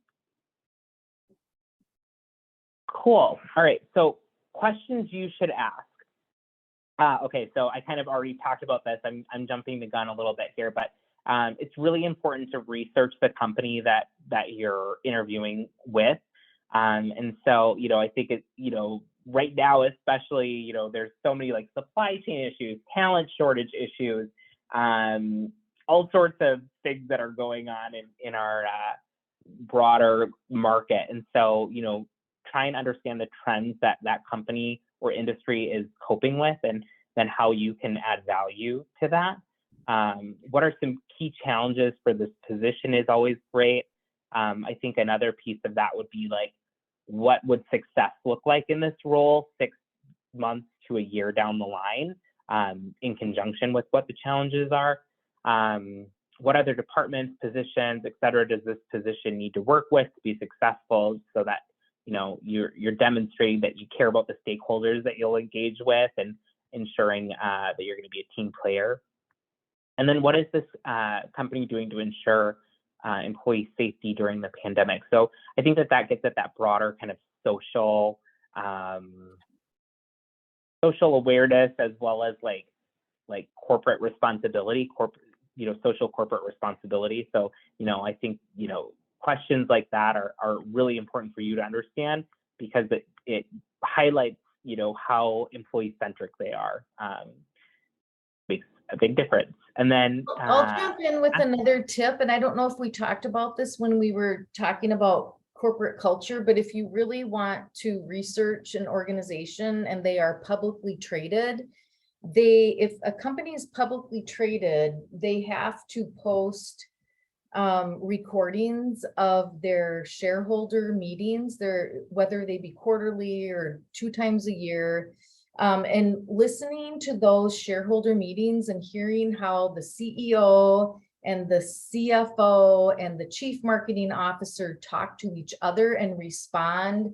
Cool. All right. So questions you should ask. Okay. So I kind of already talked about this. I'm jumping the gun a little bit here, but it's really important to research the company that you're interviewing with. And so, I think it's, right now, especially, there's so many like supply chain issues, talent shortage issues, all sorts of things that are going on in our broader market. And so, try and understand the trends that company or industry is coping with, and then how you can add value to that. What are some key challenges for this position is always great. I think another piece of that would be like, what would success look like in this role 6 months to a year down the line, in conjunction with what the challenges are? What other departments, positions, et cetera, does this position need to work with to be successful, so that you're demonstrating that you care about the stakeholders that you'll engage with, and ensuring that you're going to be a team player. And then what is this company doing to ensure employee safety during the pandemic? So I think that gets at that broader kind of social awareness, as well as like corporate responsibility, social corporate responsibility. So, I think, questions like that are really important for you to understand, because it highlights, how employee-centric they are. Makes a big difference. And then I'll jump in with another tip, and I don't know if we talked about this when we were talking about corporate culture, but if you really want to research an organization and they are publicly traded, if a company is publicly traded, they have to post recordings of their shareholder meetings, whether they be quarterly or 2 times a year. And listening to those shareholder meetings and hearing how the CEO and the CFO and the chief marketing officer talk to each other and respond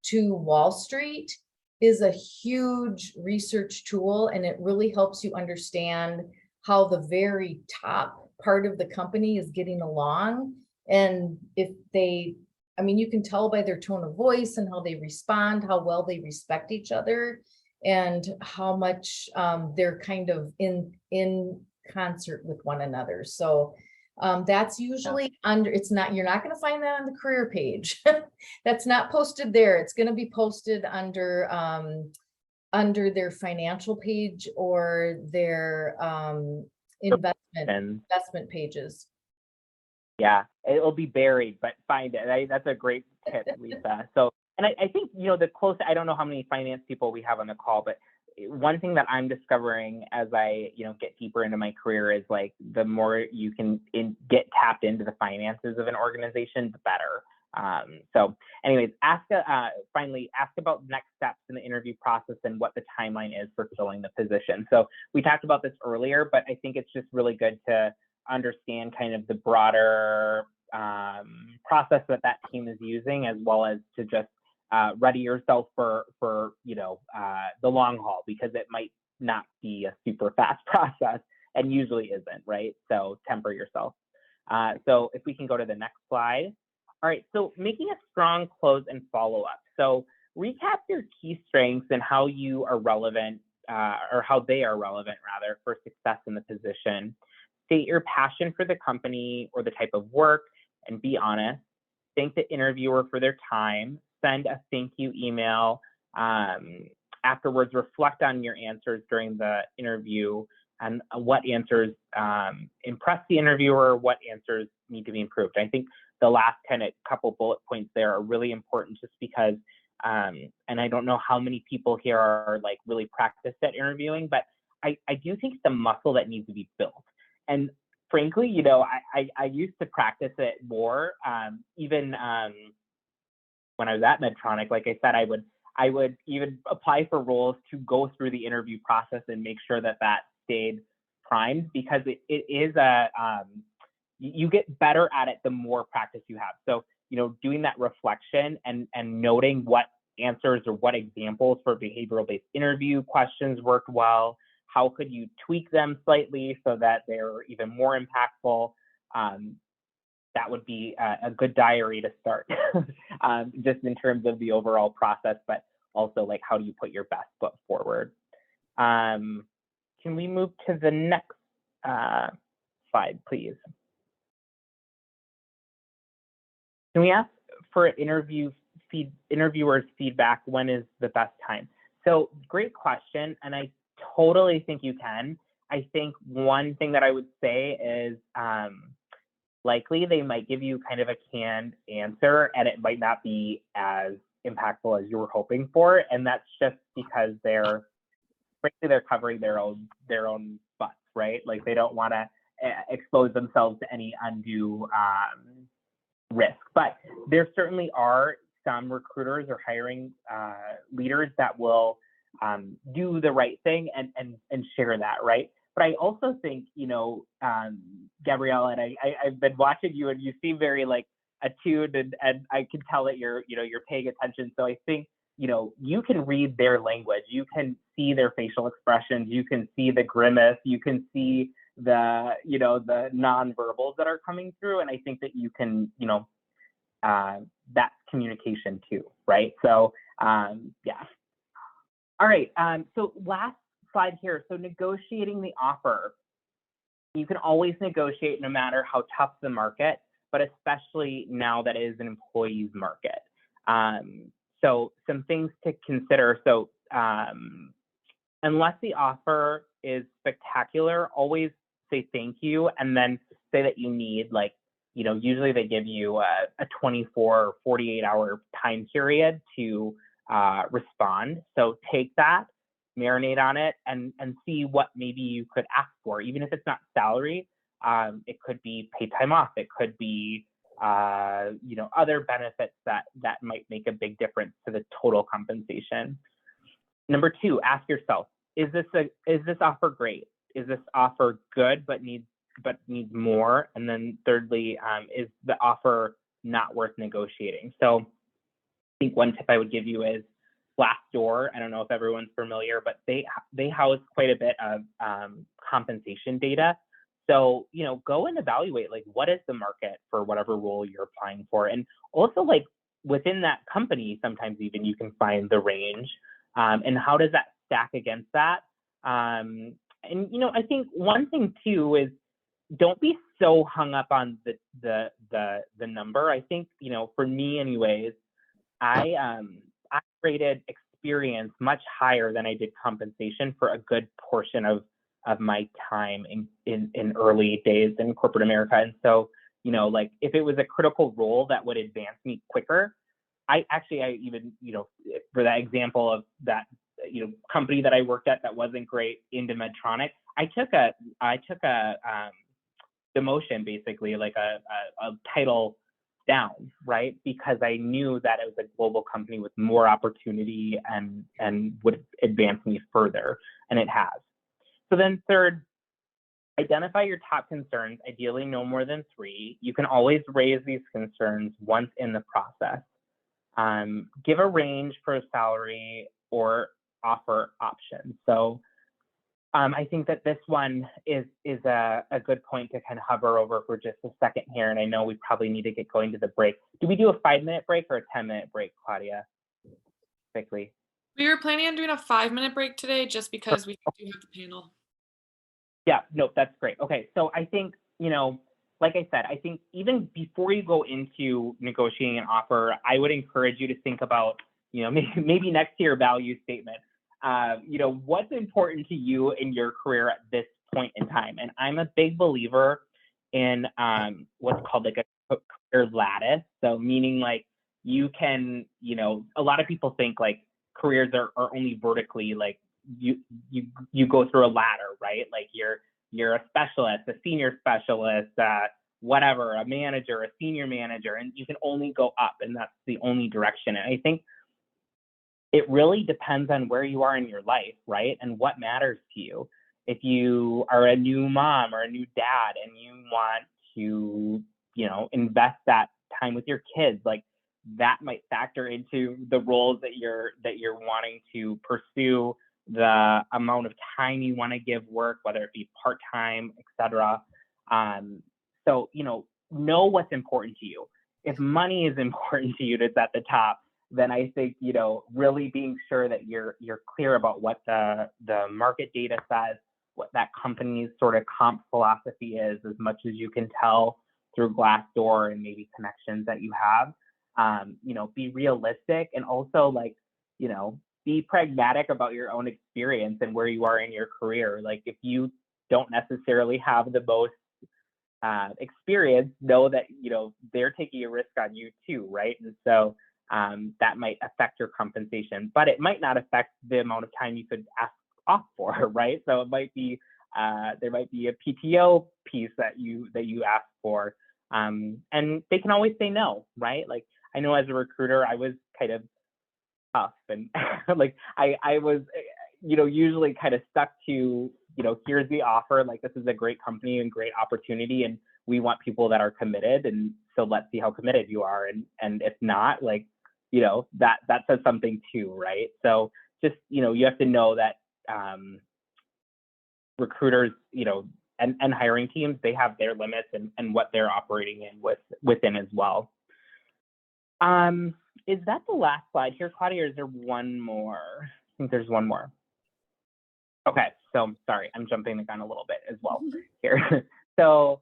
to Wall Street is a huge research tool, and it really helps you understand how the very top part of the company is getting along. And if you can tell by their tone of voice and how they respond, how well they respect each other, and how much they're kind of in concert with one another. So that's usually you're not going to find that on the career page. That's not posted there. It's going to be posted under their financial page or their investment pages. Yeah, it'll be buried, but find it. That's a great tip, Lisa. So, and I think, I don't know how many finance people we have on the call, but one thing that I'm discovering as I, get deeper into my career is like the more you can get tapped into the finances of an organization, the better. So anyways, finally ask about next steps in the interview process and what the timeline is for filling the position. So we talked about this earlier, but I think it's just really good to understand kind of the broader process that team is using, as well as to just ready yourself for the long haul, because it might not be a super fast process and usually isn't, right? So temper yourself. So if we can go to the next slide. All right, so making a strong close and follow-up. So recap your key strengths and how you are relevant, or how they are relevant rather, for success in the position. State your passion for the company or the type of work and be honest. Thank the interviewer for their time. Send a thank you email. Afterwards, reflect on your answers during the interview and what answers impress the interviewer, what answers need to be improved. I think the last kind of couple bullet points there are really important, just because, and I don't know how many people here are like really practiced at interviewing, but I do think it's a muscle that needs to be built. And frankly, I used to practice it more, even when I was at Medtronic. Like I said, I would even apply for roles to go through the interview process and make sure that stayed primed, because it is you get better at it the more practice you have. So, doing that reflection and noting what answers or what examples for behavioral-based interview questions worked well, how could you tweak them slightly so that they're even more impactful? That would be a good diary to start, just in terms of the overall process, but also like, how do you put your best foot forward? Can we move to the next slide, please? Can we ask for interviewers' feedback? When is the best time? So great question, and I totally think you can. I think one thing that I would say is likely they might give you kind of a canned answer, and it might not be as impactful as you were hoping for, and that's just because they're covering their own butts, right? Like they don't want to expose themselves to any undue risk. But there certainly are some recruiters or hiring leaders that will do the right thing and share that, right? But I also think, Gabrielle, and I've been watching you, and you seem very like attuned, and I can tell that you're paying attention. So I think, you can read their language, you can see their facial expressions, you can see the grimace, you can see the nonverbals that are coming through. And I think that you can, that's communication too, right? So yeah. All right, so last slide here. So negotiating the offer. You can always negotiate no matter how tough the market, but especially now that it is an employee's market. So some things to consider. So unless the offer is spectacular, always say thank you, and then say that you need, like, usually they give you a 24 or 48 hour time period to respond. So take that, marinate on it, and see what maybe you could ask for, even if it's not salary. It could be paid time off. It could be other benefits that might make a big difference to the total compensation. Number two, ask yourself, is this offer great? Is this offer good but needs more? And then thirdly, is the offer not worth negotiating? So I think one tip I would give you is Glassdoor. I don't know if everyone's familiar, but they house quite a bit of compensation data. So, go and evaluate, like, what is the market for whatever role you're applying for? And also, like, within that company, sometimes even you can find the range, and how does that stack against that? And, I think one thing too is, don't be so hung up on the number. I think, for me anyways, I rated experience much higher than I did compensation for a good portion of my time in early days in corporate America. And so, like, if it was a critical role that would advance me quicker, I even, for that example of that company that I worked at that wasn't great into Medtronic, I took a demotion, basically, like a title down, right? Because I knew that it was a global company with more opportunity and would advance me further, and it has. So then third, identify your top concerns, ideally no more than 3. You can always raise these concerns once in the process. Give a range for a salary or offer options. So I think that this one is a good point to kind of hover over for just a second here. And I know we probably need to get going to the break. Do we do a 5-minute break or a 10-minute break, Claudia? Quickly. We were planning on doing a 5-minute break today just because we do have the panel. Yeah, no, that's great. Okay, so I think, like I said, I think even before you go into negotiating an offer, I would encourage you to think about, maybe next to your value statement, what's important to you in your career at this point in time. And I'm a big believer in what's called like a career lattice. So meaning like you can, a lot of people think like careers are only vertically, like you go through a ladder, right? Like you're a specialist, a senior specialist, whatever, a manager, a senior manager, and you can only go up, and that's the only direction. And I think it really depends on where you are in your life, right? And what matters to you. If you are a new mom or a new dad and you want to, invest that time with your kids, like that might factor into the roles that you're wanting to pursue, the amount of time you want to give work, whether it be part-time, etc. So, know what's important to you. If money is important to you, it's at the top, then I think, really being sure that you're clear about what the market data says, what that company's sort of comp philosophy is, as much as you can tell through Glassdoor and maybe connections that you have. Be realistic, and also like, be pragmatic about your own experience and where you are in your career. Like if you don't necessarily have the most experience, know that, they're taking a risk on you too, right? And so that might affect your compensation, but it might not affect the amount of time you could ask off for, right? So it might be, there might be a PTO piece that you ask for, and they can always say no, right? Like I know as a recruiter, I was kind of tough, and like I was, usually kind of stuck to, here's the offer, like this is a great company and great opportunity, and we want people that are committed, and so let's see how committed you are, and if not, like, that says something too, right? So just, you have to know that recruiters, and hiring teams, they have their limits and what they're operating in within as well. Is that the last slide here, Claudia, or is there one more? I think there's one more. Okay, so sorry, I'm jumping the gun a little bit as well here. So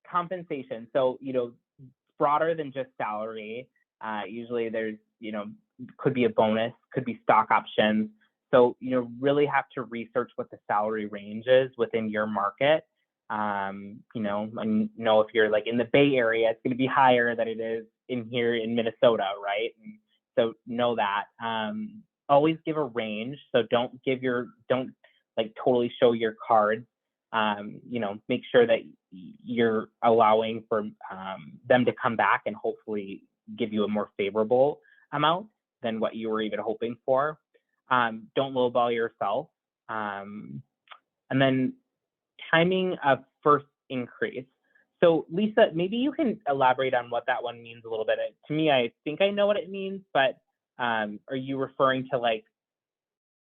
compensation, so, broader than just salary. Usually there's, could be a bonus, could be stock options. So, really have to research what the salary range is within your market. And know if you're like in the Bay Area, it's going to be higher than it is in here in Minnesota, right? And so know that. Always give a range. So don't like totally show your cards. Make sure that you're allowing for them to come back and hopefully give you a more favorable amount than what you were even hoping for. Don't lowball yourself. And then timing of first increase. So Lisa, maybe you can elaborate on what that one means a little bit. To me, I think I know what it means, but are you referring to like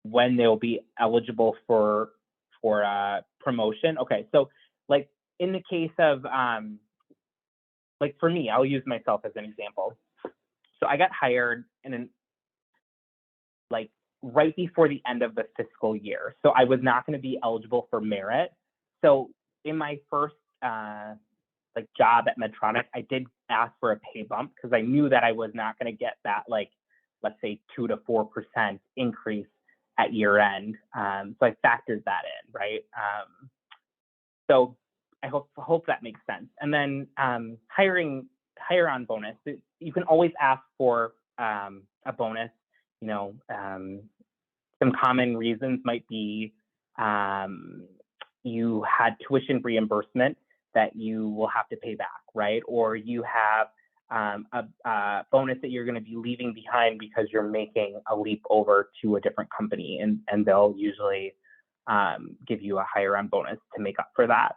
when they'll be eligible for promotion? Okay, so like in the case of like for me, I'll use myself as an example. So I got hired like right before the end of the fiscal year. So I was not going to be eligible for merit. So in my first like job at Medtronic, I did ask for a pay bump because I knew that I was not going to get that, like, let's say 2 to 4% increase at year end. So I factored that in, right? So I hope that makes sense. And then hire on bonus. You can always ask for a bonus, some common reasons might be you had tuition reimbursement that you will have to pay back, right? Or you have a bonus that you're going to be leaving behind because you're making a leap over to a different company, and they'll usually give you a higher end bonus to make up for that.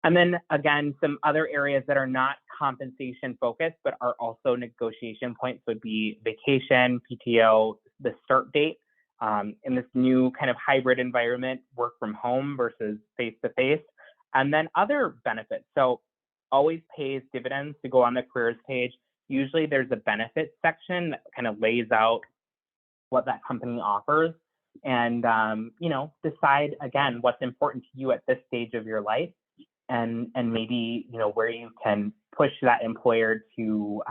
And then again, some other areas that are not compensation focused, but are also negotiation points would be vacation, PTO, the start date. In this new kind of hybrid environment, work from home versus face-to-face, and then other benefits. So always pays dividends to go on the careers page. Usually there's a benefits section that kind of lays out what that company offers, and decide again what's important to you at this stage of your life, and maybe where you can push that employer to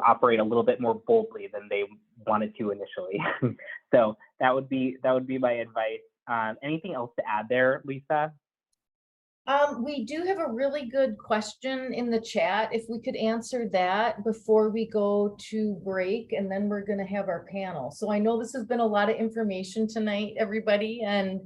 operate a little bit more boldly than they wanted to initially. So that would be my advice. Anything else to add there, Lisa? We do have a really good question in the chat. If we could answer that before we go to break, and then we're going to have our panel. So I know this has been a lot of information tonight, everybody, and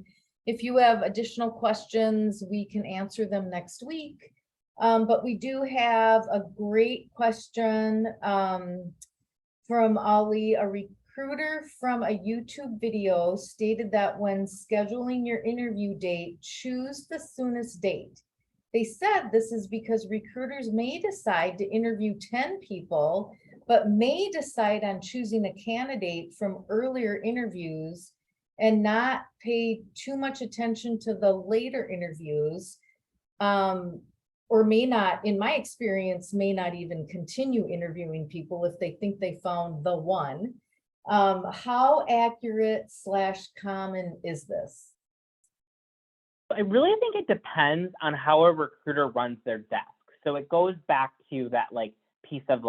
if you have additional questions, we can answer them next week. But we do have a great question from Ali. A recruiter from a YouTube video stated that when scheduling your interview date, choose the soonest date. They said this is because recruiters may decide to interview 10 people, but may decide on choosing a candidate from earlier interviews and not pay too much attention to the later interviews. Or may not, in my experience, may not even continue interviewing people if they think they found the one. How accurate / common is this? I really think it depends on how a recruiter runs their desk. So it goes back to that piece of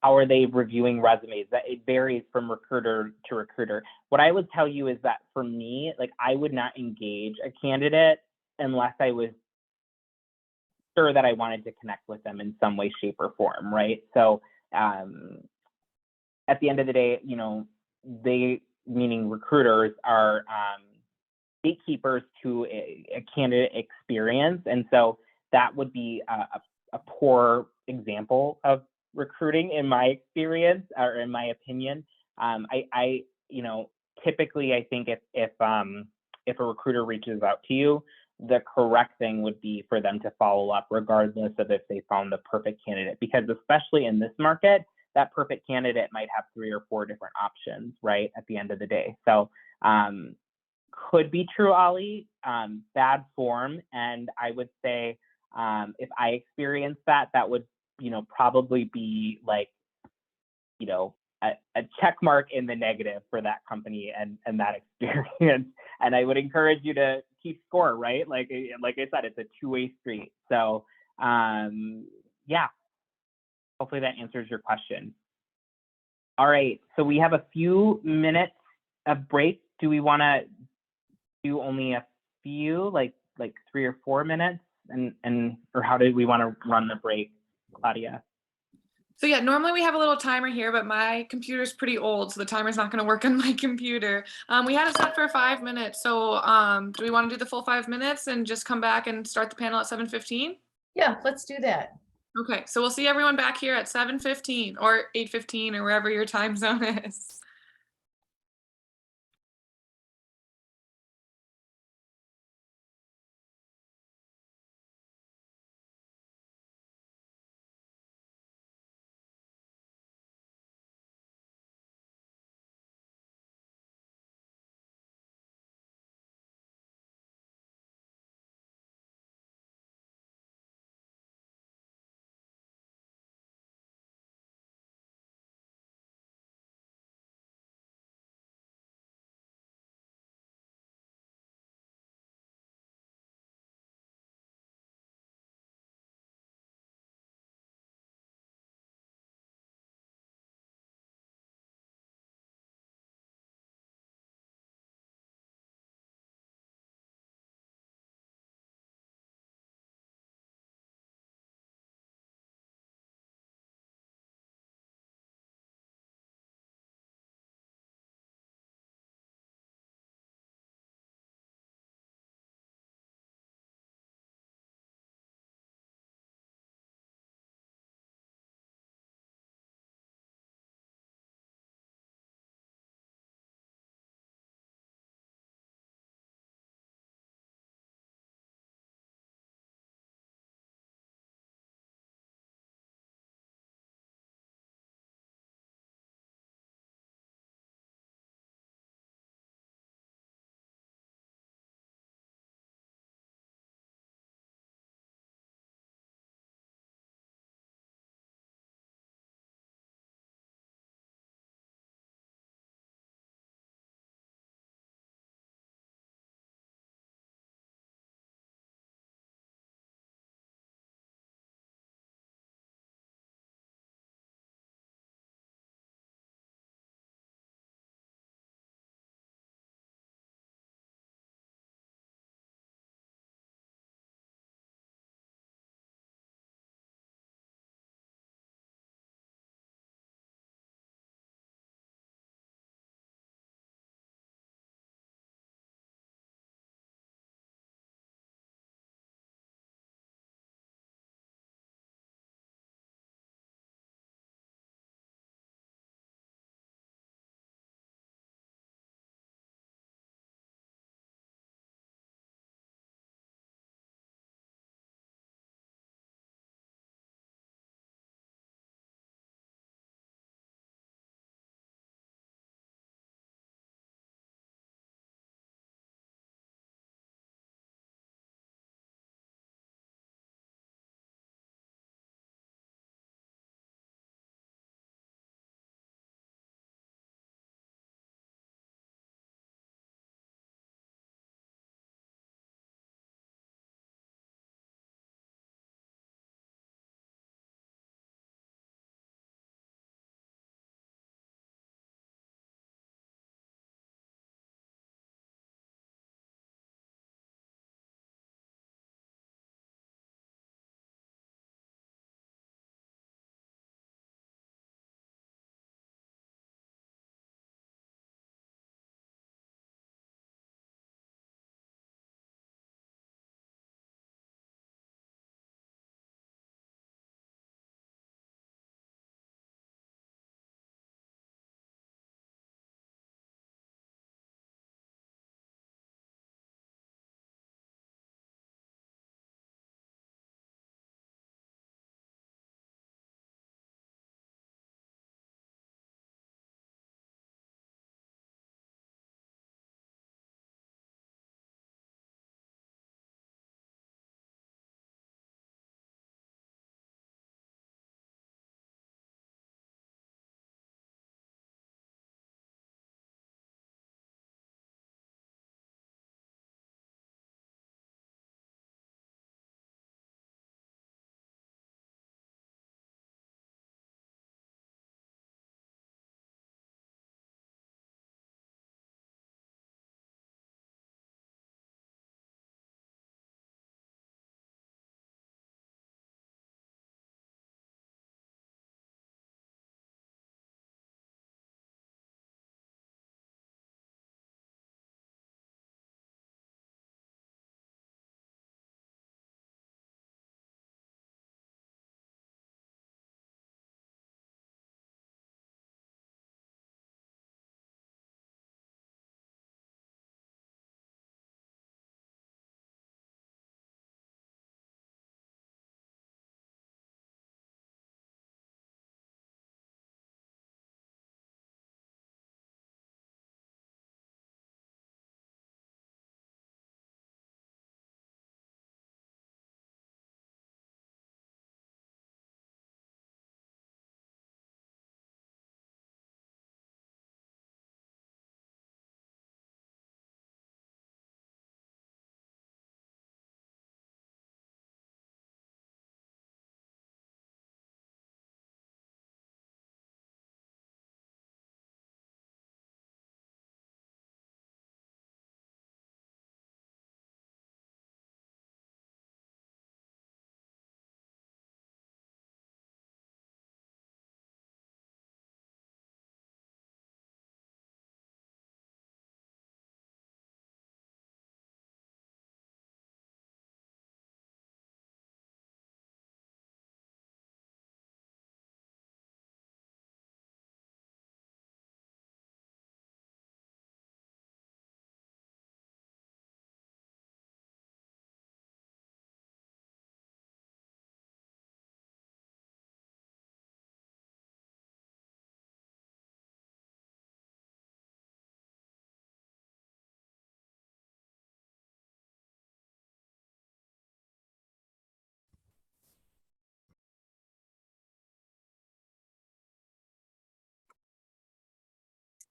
how are they reviewing resumes? That it varies from recruiter to recruiter. What I would tell you is that for me, I would not engage a candidate unless I was sure that I wanted to connect with them in some way, shape, or form, right? So at the end of the day, they, meaning recruiters, are gatekeepers to a candidate experience. And so that would be a poor example of recruiting in my experience, or in my opinion. Typically I think if a recruiter reaches out to you, the correct thing would be for them to follow up regardless of if they found the perfect candidate, because especially in this market, that perfect candidate might have 3 or 4 different options, right, at the end of the day. So could be true, Ali, bad form. And I would say if I experienced that, that would, probably be a check mark in the negative for that company and that experience. And I would encourage you to keep score, right? Like I said, it's a 2-way street. So yeah, hopefully that answers your question. All right, so we have a few minutes of break. Do we want to do only a few, like 3 or 4 minutes, or how do we want to run the break, Claudia? So yeah, normally we have a little timer here, but my computer's pretty old, so the timer's not going to work on my computer. We had it set for 5 minutes. So do we want to do the full 5 minutes and just come back and start the panel at 7:15? Yeah, let's do that. Okay, so we'll see everyone back here at 7:15 or 8:15 or wherever your time zone is.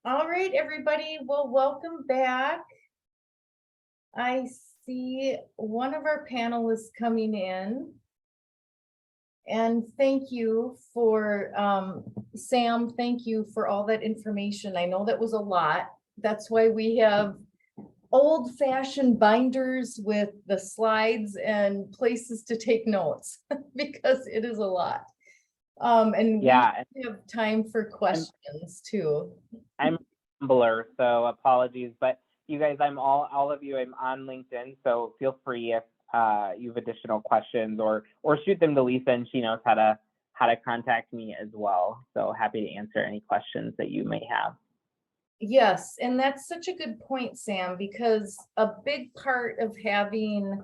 All right, everybody. Well, welcome back. I see one of our panelists coming in. And thank you for, Sam, thank you for all that information. I know that was a lot. That's why we have old-fashioned binders with the slides and places to take notes because it is a lot. And Yeah, we have time for questions too. I'm a Tumblr, so apologies, but you guys, all of you, I'm on LinkedIn, so feel free if you have additional questions or shoot them to Lisa, and she knows how to contact me as well. So happy to answer any questions that you may have. Yes, and that's such a good point, Sam, because a big part of having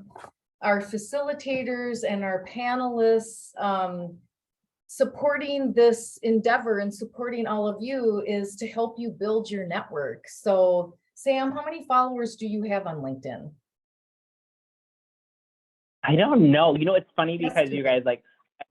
our facilitators and our panelists supporting this endeavor and supporting all of you is to help you build your network. So Sam, how many followers do you have on LinkedIn? I don't know. You know, it's funny because you guys, like,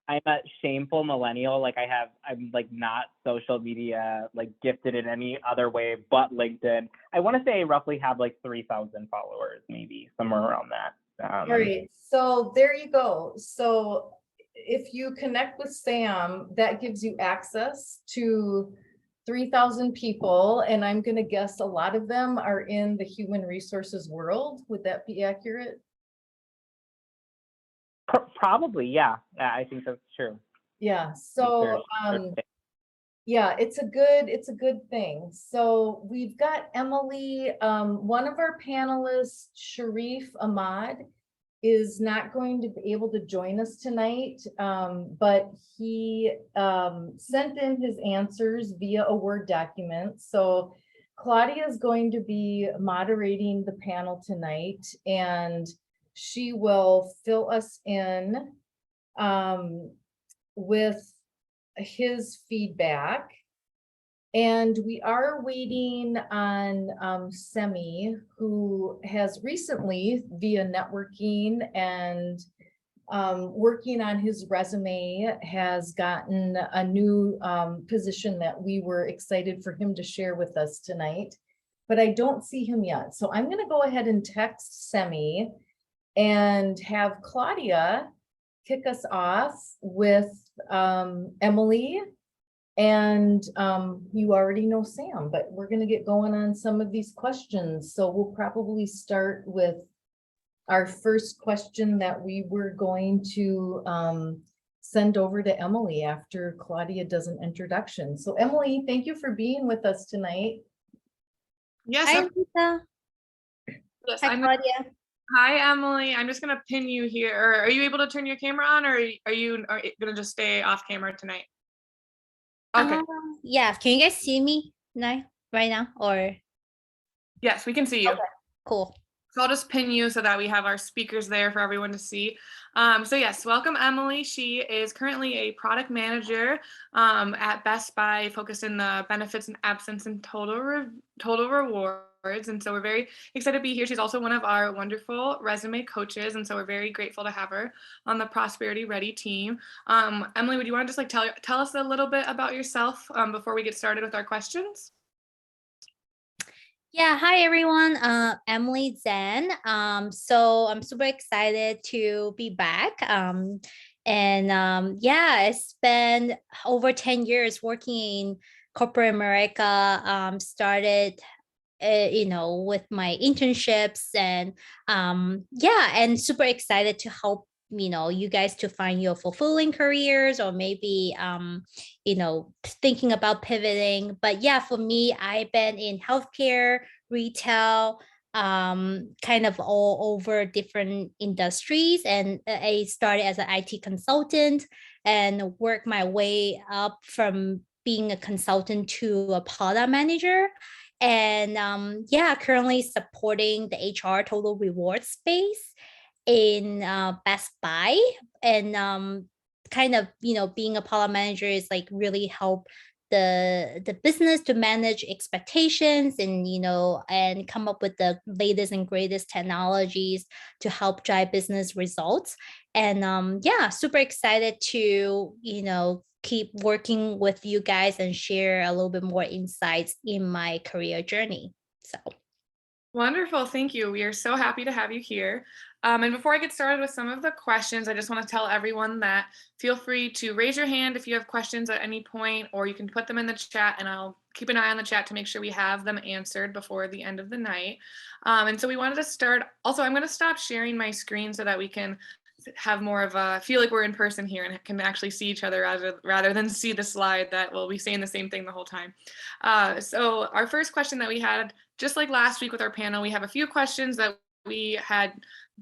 I'm a shameful millennial. Like I'm like not social media like gifted in any other way but LinkedIn. I want to say I roughly have like 3,000 followers, maybe somewhere around that. All right, so there you go. So if you connect with Sam, that gives you access to 3,000 people. And I'm going to guess a lot of them are in the human resources world. Would that be accurate? Probably, yeah. I think that's true. Yeah, so yeah, it's a good thing. So we've got Emily, one of our panelists, Sharif Ahmad, is not going to be able to join us tonight, but he sent in his answers via a Word document. So Claudia is going to be moderating the panel tonight, and she will fill us in with his feedback. And we are waiting on Semi, who has recently, via networking and working on his resume, has gotten a new position that we were excited for him to share with us tonight. But I don't see him yet. So I'm going to go ahead and text Semi and have Claudia kick us off with Emily. And you already know Sam, but we're going to get going on some of these questions. So we'll probably start with our first question that we were going to send over to Emily after Claudia does an introduction. So Emily, thank you for being with us tonight. Yes. Hi, Lisa. Yes, Hi, Claudia. Hi, Emily. I'm just going to pin you here. Or are you able to turn your camera on, or are you going to just stay off camera tonight? Okay. Yeah, can you guys see me now, right now, or? Yes, we can see you. Okay, cool. So I'll just pin you so that we have our speakers there for everyone to see. So yes, welcome Emily. She is currently a product manager at Best Buy, focused in the benefits and absence and total rewards. And so we're very excited to be here. She's also one of our wonderful resume coaches. And so we're very grateful to have her on the Prosperity Ready team. Emily, would you want to just like tell us a little bit about yourself before we get started with our questions? Yeah, hi everyone. Emily Zen. So I'm super excited to be back. Yeah, I spent over 10 years working in corporate America. Started with my internships and and super excited to help you guys to find your fulfilling careers, or maybe thinking about pivoting. But yeah, for me, I've been in healthcare, retail, kind of all over different industries, and I started as an IT consultant and worked my way up from being a consultant to a product manager. And currently supporting the HR total reward space in Best Buy. And kind of, being a product manager is like really help the business to manage expectations and, and come up with the latest and greatest technologies to help drive business results. And yeah, super excited to, keep working with you guys and share a little bit more insights in my career journey. So Wonderful. Thank you. We are so happy to have you here. And before I get started with some of the questions, I just want to tell everyone that feel free to raise your hand if you have questions at any point, or you can put them in the chat and I'll keep an eye on the chat to make sure we have them answered before the end of the night. And so we wanted to start. Also, I'm going to stop sharing my screen so that we can have more of a feel like we're in person here and can actually see each other rather than see the slide that will be saying the same thing the whole time. So our first question that we had, just like last week with our panel, we have a few questions that we had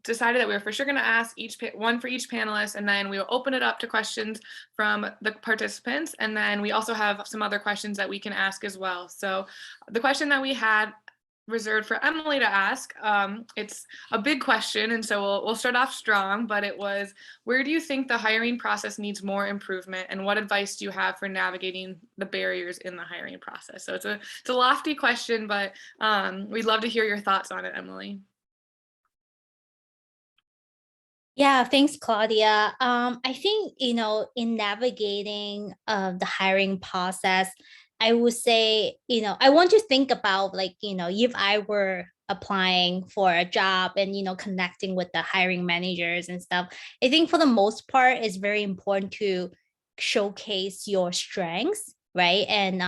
decided that we were for sure going to ask one for each panelist, and then we will open it up to questions from the participants, and then we also have some other questions that we can ask as well. So the question that we had reserved for Emily to ask, it's a big question, and so we'll start off strong, but it was, where do you think the hiring process needs more improvement, and what advice do you have for navigating the barriers in the hiring process? So it's a lofty question, but we'd love to hear your thoughts on it, Emily. yeah, thanks, Claudia. I think, in navigating the hiring process, I would say, I want to think about like, if I were applying for a job and, connecting with the hiring managers and stuff, I think for the most part, it's very important to showcase your strengths, right? And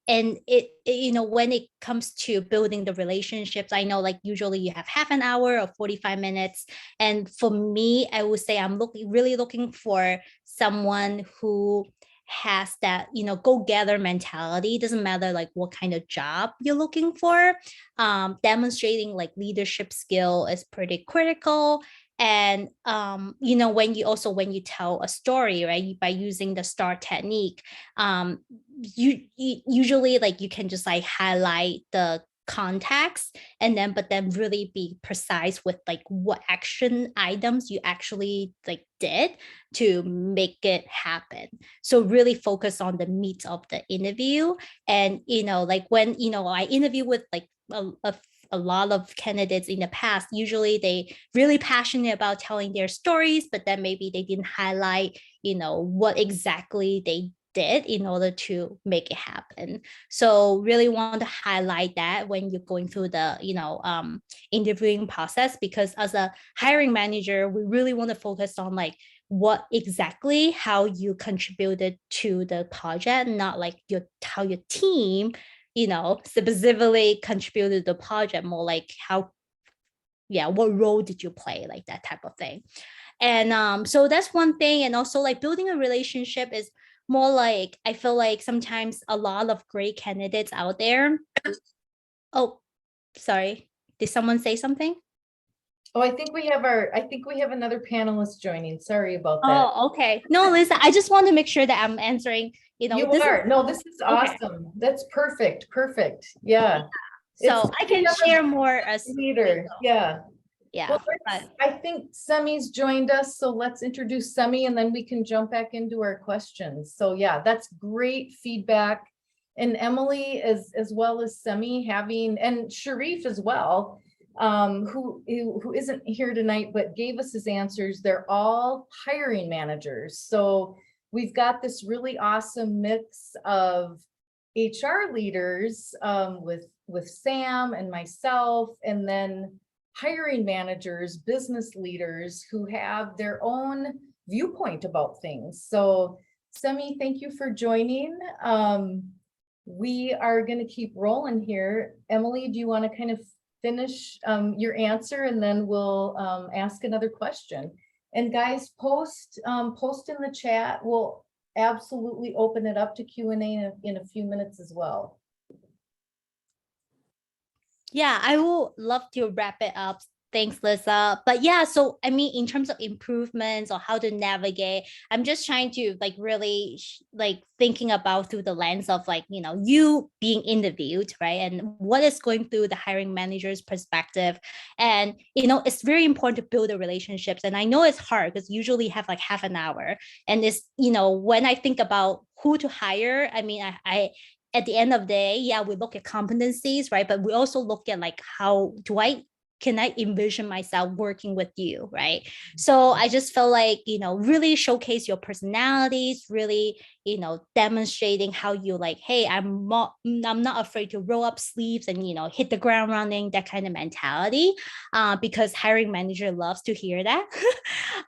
when it comes to building the relationships, I know like usually you have half an hour or 45 minutes. And for me, I would say I'm really looking for someone who has that, go-getter mentality. Doesn't matter like what kind of job you're looking for. Demonstrating like leadership skill is pretty critical. And when you tell a story, right, by using the STAR technique, you usually like you can just like highlight the context but then really be precise with like what action items you actually like did to make it happen. So really focus on the meat of the interview. And like when I interview with like a lot of candidates in the past, usually they really passionate about telling their stories, but then maybe they didn't highlight what exactly they did in order to make it happen. So really want to highlight that when you're going through the interviewing process, because as a hiring manager, we really want to focus on like what exactly how you contributed to the project, not like how your team specifically contributed to the project, more like what role did you play, like that type of thing. And so that's one thing. And also like building a relationship is more like, I feel like sometimes a lot of great candidates out there. Oh, sorry. Did someone say something? Oh, I think we have another panelist joining. Sorry about that. Oh, okay. No, Lisa, I just want to make sure that I'm answering, You are. No, this is awesome. That's perfect. Perfect. Yeah. So I can share more as leader. Yeah. Yeah. Well, I think Semi's joined us, so let's introduce Semi and then we can jump back into our questions. So yeah, that's great feedback. And Emily as well as Semi and Sharif as well, who isn't here tonight but gave us his answers. They're all hiring managers. So we've got this really awesome mix of HR leaders with Sam and myself, and then hiring managers, business leaders who have their own viewpoint about things. So Semi, thank you for joining. We are going to keep rolling here. Emily, do you want to kind of finish your answer, and then we'll ask another question? And guys, post in the chat. We'll absolutely open it up to Q&A in a few minutes as well. Yeah, I would love to wrap it up. Thanks, Lisa. But yeah, so I mean, in terms of improvements or how to navigate, I'm just trying to like really like thinking about through the lens of like, you being interviewed, right? And what is going through the hiring manager's perspective. And, it's very important to build the relationships. And I know it's hard because usually have like half an hour. And it's, when I think about who to hire, I mean, I at the end of the day, yeah, we look at competencies, right? But we also look at like, how do I can I envision myself working with you, right? So I just felt like, really showcase your personalities, really, demonstrating how you like, hey, I'm not afraid to roll up sleeves and, hit the ground running, that kind of mentality, because hiring manager loves to hear that.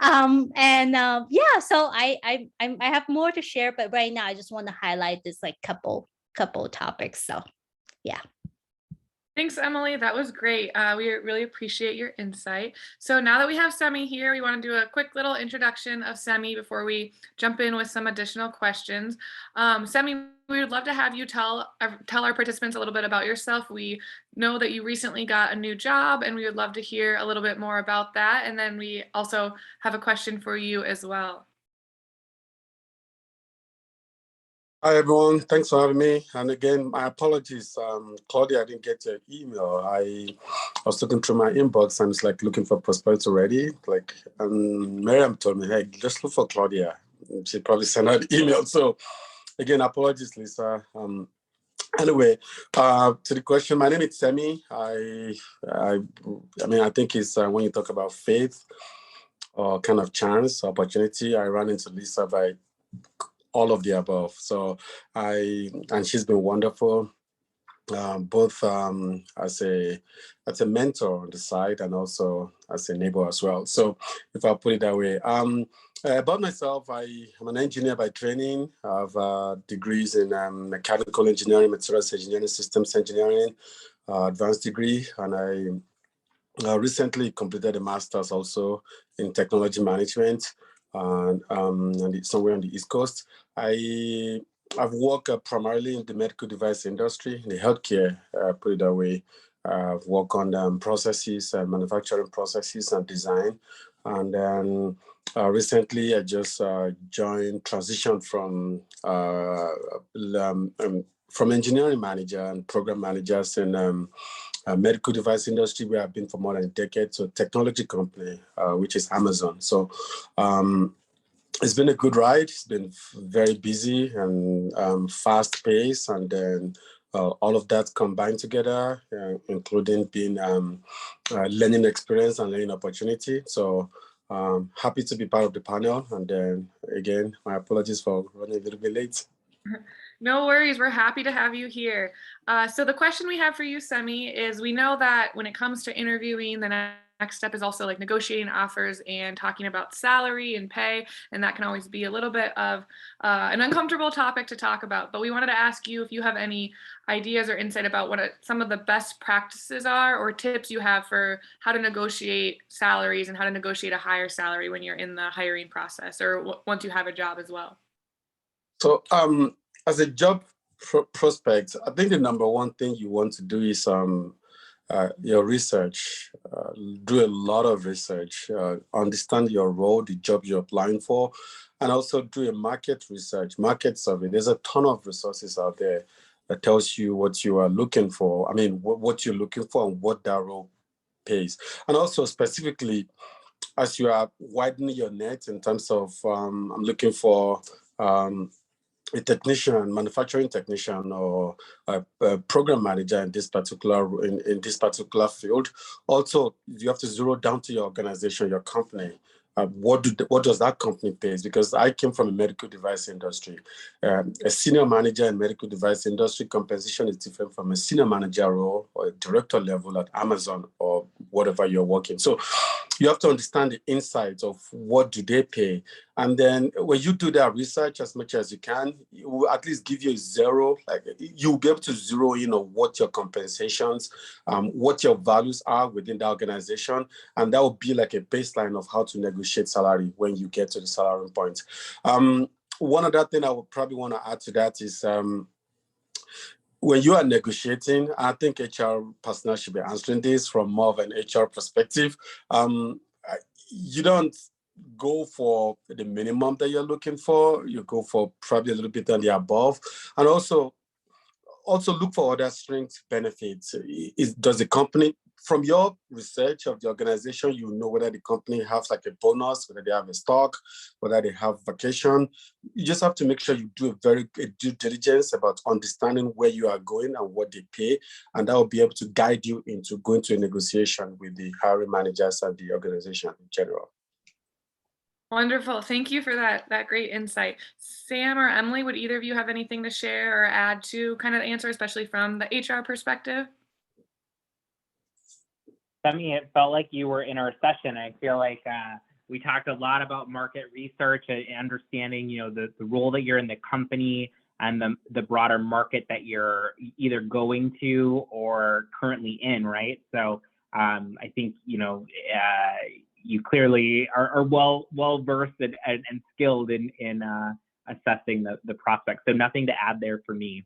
Yeah, so I have more to share, but right now I just want to highlight this like couple topics. So yeah. Thanks, Emily. That was great. We really appreciate your insight. So now that we have Semi here, we want to do a quick little introduction of Semi before we jump in with some additional questions. Semi, we would love to have you tell our participants a little bit about yourself. We know that you recently got a new job, and we would love to hear a little bit more about that. And then we also have a question for you as well. Hi, everyone. Thanks for having me. And again, my apologies. Claudia, I didn't get your email. I was looking through my inbox and it's like looking for prospects already. Miriam told me, hey, just look for Claudia. She probably sent out the email. So again, apologies, Lisa. Anyway, to the question, my name is Semi. I think it's when you talk about faith or kind of chance, opportunity, I ran into Lisa by all of the above. So and she's been wonderful, both as a mentor on the side and also as a neighbor as well. So if I put it that way, about myself, I am an engineer by training. I have degrees in mechanical engineering, materials engineering, systems engineering, advanced degree, and I recently completed a master's also in technology management, and somewhere on the East Coast. I've worked primarily in the medical device industry, in the healthcare, put it that way. I've worked on processes, manufacturing processes and design. And then recently I just transitioned from engineering manager and program managers in medical device industry where I've been for more than a decade, to a technology company, which is Amazon. So it's been a good ride. It's been very busy and fast paced, and then all of that combined together, including being learning experience and learning opportunity. So happy to be part of the panel. And then again, my apologies for running a little bit late. No worries. We're happy to have you here. So the question we have for you, Semi, is we know that when it comes to interviewing, the next step is also like negotiating offers and talking about salary and pay. And that can always be a little bit of an uncomfortable topic to talk about. But we wanted to ask you if you have any ideas or insight about what some of the best practices are or tips you have for how to negotiate salaries and how to negotiate a higher salary when you're in the hiring process or once you have a job as well. So as a job prospect, I think the number one thing you want to do is your research. Do a lot of research, understand your role, the job you're applying for, and also do a market research, market survey. There's a ton of resources out there that tells you what you are looking for. I mean, what you're looking for and what that role pays. And also specifically, as you are widening your net in terms of, I'm looking for a technician, manufacturing technician, or a program manager in this particular field. Also, you have to zero down to your organization, your company. What does that company pay? Because I came from a medical device industry. A senior manager in medical device industry compensation is different from a senior manager role or a director level at Amazon or whatever you're working. So you have to understand the insights of what do they pay. And then when you do that research as much as you can, it will at least give you a zero. Like you'll be able to zero in on what your compensations, what your values are within the organization. And that will be like a baseline of how to negotiate salary when you get to the salary point. One other thing I would probably want to add to that is when you are negotiating, I think HR personnel should be answering this from more of an HR perspective. You don't go for the minimum that you're looking for. You go for probably a little bit on the above. And also look for other strengths benefits. Does the company from your research of the organization, you know whether the company has like a bonus, whether they have a stock, whether they have vacation. You just have to make sure you do a due diligence about understanding where you are going and what they pay, and that will be able to guide you into going to a negotiation with the hiring managers at the organization in general. Wonderful. Thank you for that great insight. Sam or Emily, would either of you have anything to share or add to kind of the answer, especially from the HR perspective? I mean, it felt like you were in our session. I feel like we talked a lot about market research and understanding, the role that you're in the company and the broader market that you're either going to or currently in, right? So I think, you clearly are well versed and skilled in assessing the prospects. So nothing to add there for me.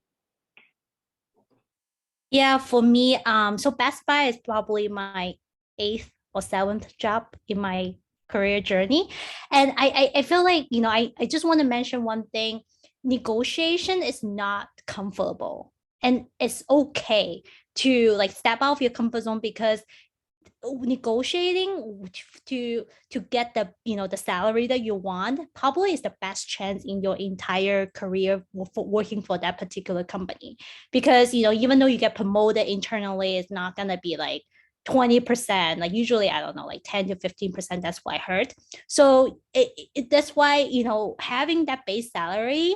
Yeah, for me, so Best Buy is probably my 8th or 7th job in my career journey. And I feel like, I just want to mention one thing. Negotiation is not comfortable. And it's okay to like step out of your comfort zone, because negotiating to get the salary that you want probably is the best chance in your entire career for working for that particular company, because even though you get promoted internally, it's not going to be like 20%, like usually I don't know, like 10 to 15%. That's what I heard. So that's why having that base salary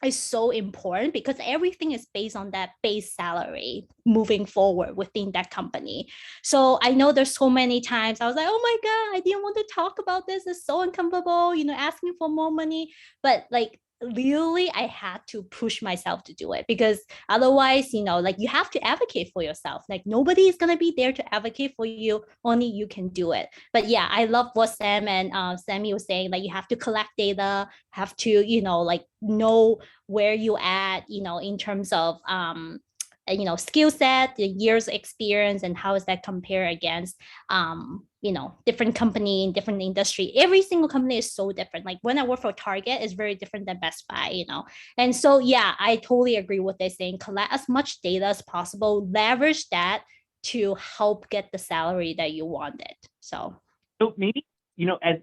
is so important, because everything is based on that base salary moving forward within that company. So I know there's so many times I was like, oh my God, I didn't want to talk about this. It's so uncomfortable, asking for more money. But like literally I had to push myself to do it, because otherwise, like you have to advocate for yourself. Like nobody is going to be there to advocate for you. Only you can do it. But yeah, I love what Sam and Sammy was saying, like you have to collect data, have to, like know where you at, in terms of skill set, the years experience, and how is that compared against different company in different industry. Every single company is so different. Like when I work for Target, it's very different than Best Buy. And so yeah, I totally agree with this saying, collect as much data as possible, leverage that to help get the salary that you wanted. So maybe, as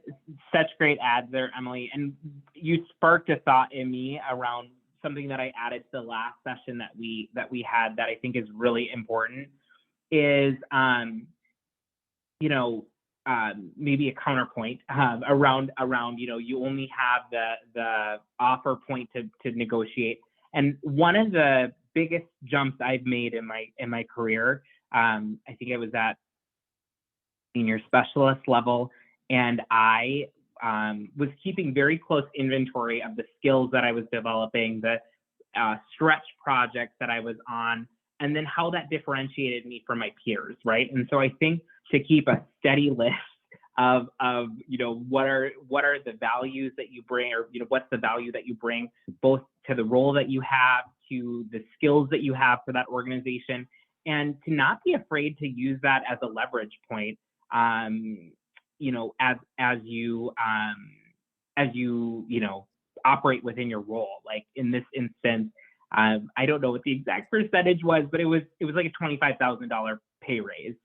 such great ads there, Emily, and you sparked a thought in me around something that I added to the last session that we had that I think is really important is, maybe a counterpoint around, you only have the offer point to negotiate. And one of the biggest jumps I've made in my career, I think I was at senior specialist level, and I was keeping very close inventory of the skills that I was developing, the stretch projects that I was on, and then how that differentiated me from my peers, right? And so I think to keep a steady list of what are the values that you bring, or what's the value that you bring both to the role that you have, to the skills that you have for that organization, and to not be afraid to use that as a leverage point. As you operate within your role. Like in this instance, I don't know what the exact percentage was, but it was like a $25,000 pay raise,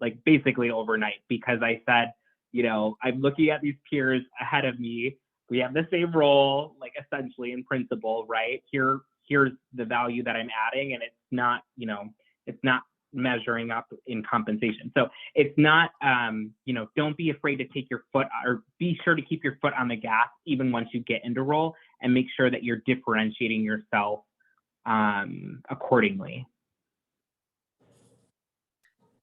like basically overnight, because I said, I'm looking at these peers ahead of me. We have the same role, like essentially in principle, right? Here's the value that I'm adding, and it's not measuring up in compensation. So it's not, don't be afraid to take your foot, or be sure to keep your foot on the gas even once you get into role, and make sure that you're differentiating yourself accordingly.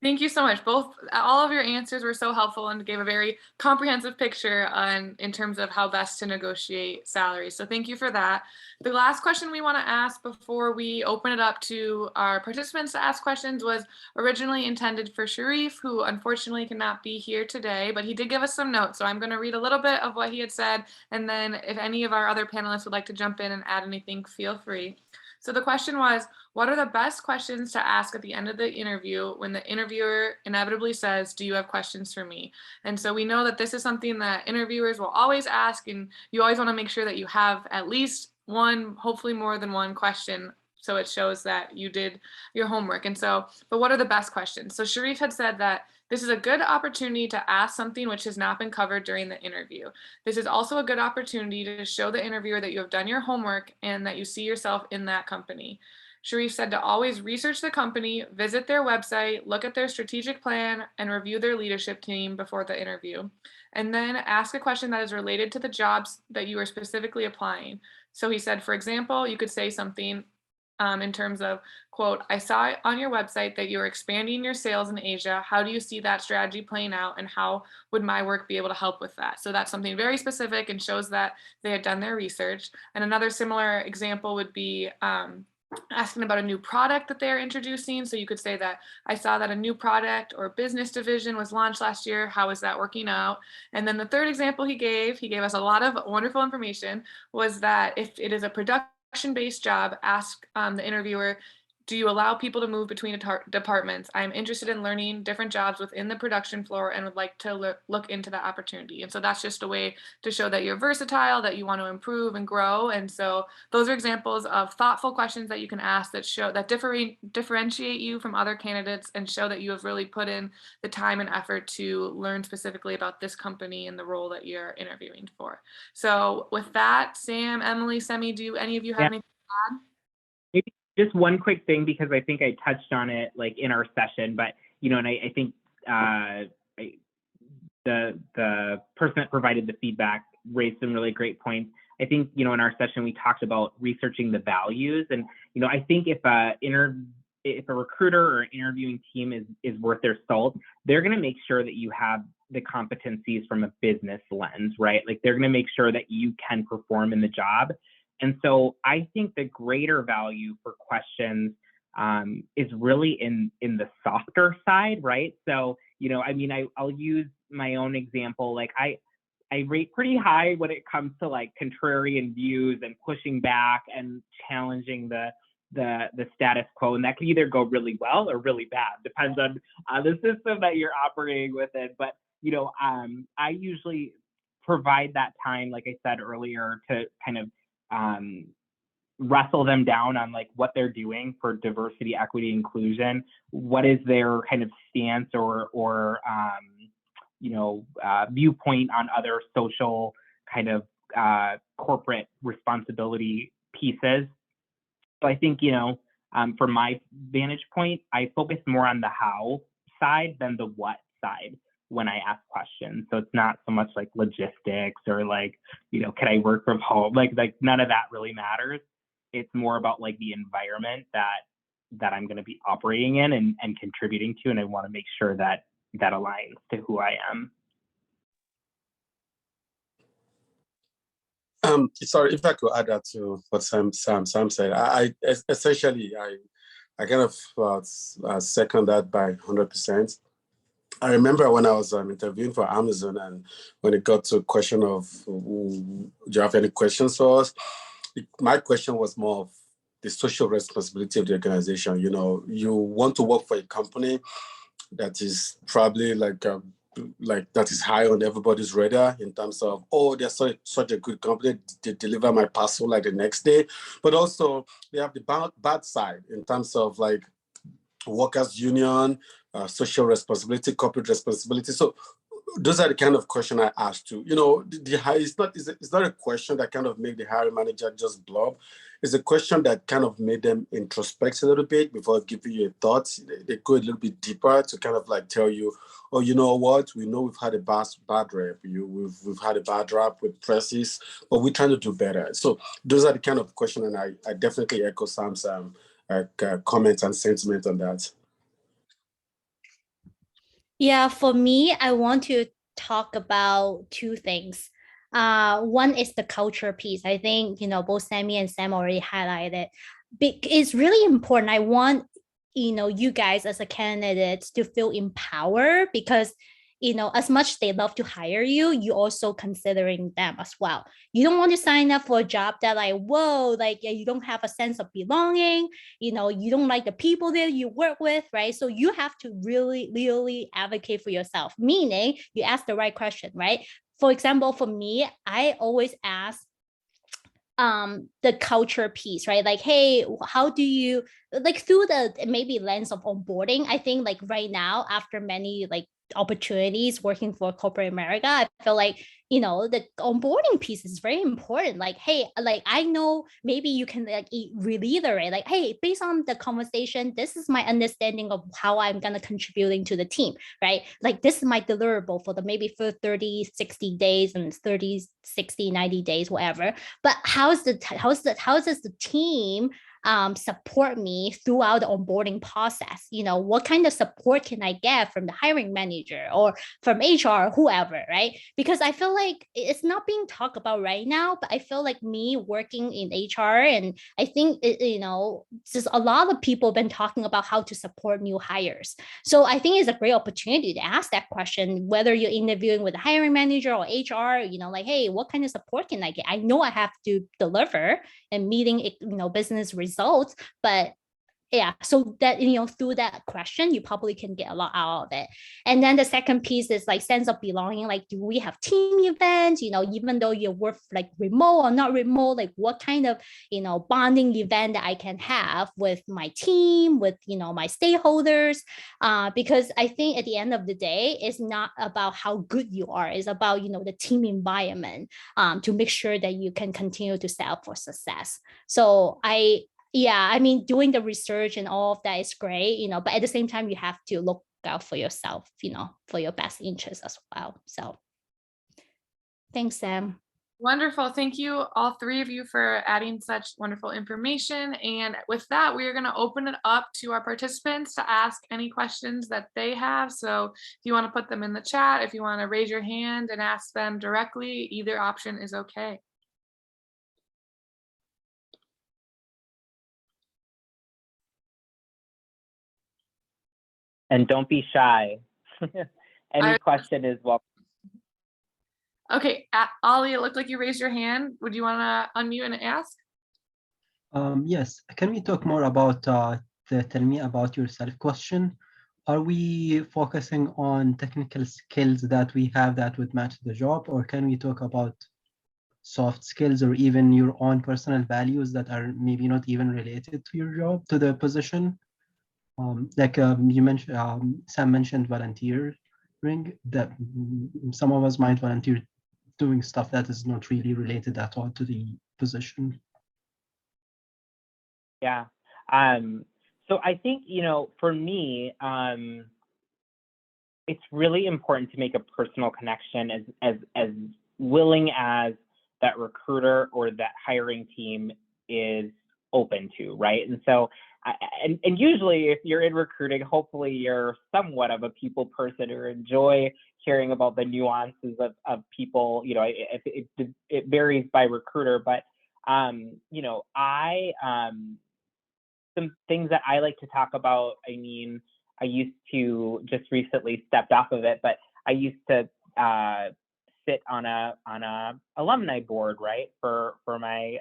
Thank you so much. All of your answers were so helpful and gave a very comprehensive picture in terms of how best to negotiate salaries. So thank you for that. The last question we want to ask before we open it up to our participants to ask questions was originally intended for Sharif, who unfortunately cannot be here today, but he did give us some notes. So I'm going to read a little bit of what he had said, and then if any of our other panelists would like to jump in and add anything, feel free. So the question was, what are the best questions to ask at the end of the interview when the interviewer inevitably says, do you have questions for me? And so we know that this is something that interviewers will always ask, and you always want to make sure that you have at least one, hopefully more than one question So it shows that you did your homework. And so, but what are the best questions? So Sharif had said that this is a good opportunity to ask something which has not been covered during the interview. This is also a good opportunity to show the interviewer that you have done your homework and that you see yourself in that company. Sharif said to always research the company, visit their website, look at their strategic plan, and review their leadership team before the interview. And then ask a question that is related to the jobs that you are specifically applying. So he said, for example, you could say something in terms of, quote, I saw on your website that you're expanding your sales in Asia. How do you see that strategy playing out, and how would my work be able to help with that? So that's something very specific and shows that they had done their research. And another similar example would be asking about a new product that they're introducing. So you could say that I saw that a new product or business division was launched last year. How is that working out? And then the third example he gave us a lot of wonderful information, was that if it is a production-based job, ask the interviewer, do you allow people to move between departments? I'm interested in learning different jobs within the production floor and would like to look into that opportunity. And so that's just a way to show that you're versatile, that you want to improve and grow. And so those are examples of thoughtful questions that you can ask that show that differentiate you from other candidates and show that you have really put in the time and effort to learn specifically about this company and the role that you're interviewing for. So with that, Sam, Emily, Semi, do any of you have anything to add? Maybe just one quick thing, because I think I touched on it like in our session, but and I think the person that provided the feedback raised some really great points. I think in our session we talked about researching the values, and I think if a recruiter or an interviewing team is worth their salt, they're going to make sure that you have the competencies from a business lens, right? Like they're going to make sure that you can perform in the job. And so I think the greater value for questions is really in the softer side, right? So, I'll use my own example. Like I rate pretty high when it comes to like contrarian views and pushing back and challenging the status quo. And that can either go really well or really bad, depends on the system that you're operating within. But, I usually provide that time, like I said earlier, to kind of wrestle them down on like what they're doing for diversity, equity, inclusion. What is their kind of stance or viewpoint on other social kind of corporate responsibility pieces. So I think, from my vantage point, I focus more on the how side than the what side when I ask questions. So it's not so much like logistics or like, can I work from home? Like none of that really matters. It's more about like the environment that I'm going to be operating in and contributing to. And I want to make sure that aligns to who I am. Sorry, if I could add that to what Sam said. I essentially kind of second that by 100%. I remember when I was interviewing for Amazon, and when it got to a question of, do you have any questions for us? My question was more of the social responsibility of the organization. You want to work for a company that is probably like that is high on everybody's radar in terms of, oh, they're such a good company, they deliver my parcel like the next day. But also they have the bad side in terms of like workers' union, social responsibility, corporate responsibility. So those are the kind of question I asked too. It's not a question that kind of make the hiring manager just blob. It's a question that kind of made them introspect a little bit before giving you a thought. They go a little bit deeper to kind of like tell you, oh, you know what? We know we've had a bad rep. We've had a bad rap with presses, but we're trying to do better. So those are the kind of question, and I definitely echo Sam's comments and sentiment on that. Yeah, for me, I want to talk about two things. One is the culture piece. I think, both Sammy and Sam already highlighted. It's really important. I want, you guys as a candidate to feel empowered, because as much they love to hire you, you also considering them as well. You don't want to sign up for a job that like, whoa, like you don't have a sense of belonging, you don't like the people that you work with, right? So you have to really, really advocate for yourself, meaning you ask the right question, right? For example, for me, I always ask, the culture piece, right? Like, hey, how do you, like, through the maybe lens of onboarding, I think like right now, after many like opportunities working for corporate America, I feel like, you know, the onboarding piece is very important. Like, hey, like I know maybe you can like reiterate, like, hey, based on the conversation, this is my understanding of how I'm gonna contributing to the team, right? Like this is my deliverable for the maybe for 30, 60 days and 30, 60, 90 days, whatever. But how does the team support me throughout the onboarding process? You know, what kind of support can I get from the hiring manager or from HR, whoever, right? Because I feel like it's not being talked about right now, but I feel like me working in HR, and I think, you know, just a lot of people have been talking about how to support new hires. So I think it's a great opportunity to ask that question, whether you're interviewing with a hiring manager or HR, you know, like, hey, what kind of support can I get? I know I have to deliver and meeting, you know, business results, but yeah, so that, you know, through that question you probably can get a lot out of it. And then the second piece is like sense of belonging. Like, do we have team events, you know, even though you work like remote or not remote, like what kind of, you know, bonding event that I can have with my team, with, you know, my stakeholders, because I think at the end of the day, it's not about how good you are, it's about, you know, the team environment, to make sure that you can continue to set up for success. So yeah, I mean, doing the research and all of that is great, you know, but at the same time, you have to look out for yourself, you know, for your best interest as well. So thanks, Sam. Wonderful. Thank you, all three of you, for adding such wonderful information. And with that, we are going to open it up to our participants to ask any questions that they have. So if you want to put them in the chat, if you want to raise your hand and ask them directly, either option is okay. And don't be shy. Any question is welcome. Okay, Ollie, it looked like you raised your hand. Would you want to unmute and ask? Yes, can we talk more about the tell me about yourself question? Are we focusing on technical skills that we have that would match the job, or can we talk about soft skills or even your own personal values that are maybe not even related to your job, to the position? Like you mentioned, Sam mentioned volunteering, that some of us might volunteer doing stuff that is not really related at all to the position. Yeah. So I think, you know, for me, it's really important to make a personal connection as willing as that recruiter or that hiring team is open to, right? And so, and usually if you're in recruiting, hopefully you're somewhat of a people person or enjoy hearing about the nuances of people. You know, it varies by recruiter, but you know, some things that I like to talk about. I mean, I used to just recently stepped off of it, but I used to sit on a alumni board, right, for my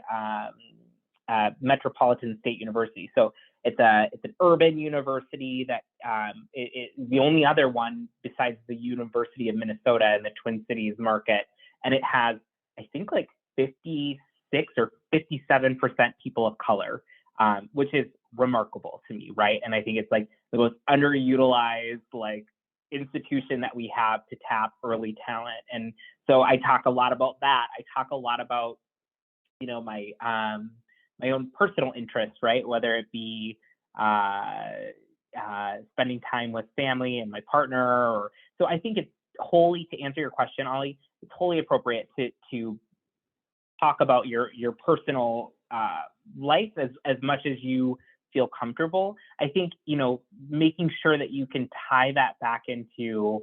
Metropolitan State University. So it's an urban university that it's the only other one besides the University of Minnesota in the Twin Cities market, and it has, I think, like 56 or 57% people of color, which is remarkable to me, right? And I think it's like the most underutilized like institution that we have to tap early talent. And so I talk a lot about that. I talk a lot about, you know, my my own personal interests, right? Whether it be spending time with family and my partner, or so I think it's wholly, to answer your question, Ollie, it's wholly appropriate to talk about your personal life as much as you feel comfortable. I think, you know, making sure that you can tie that back into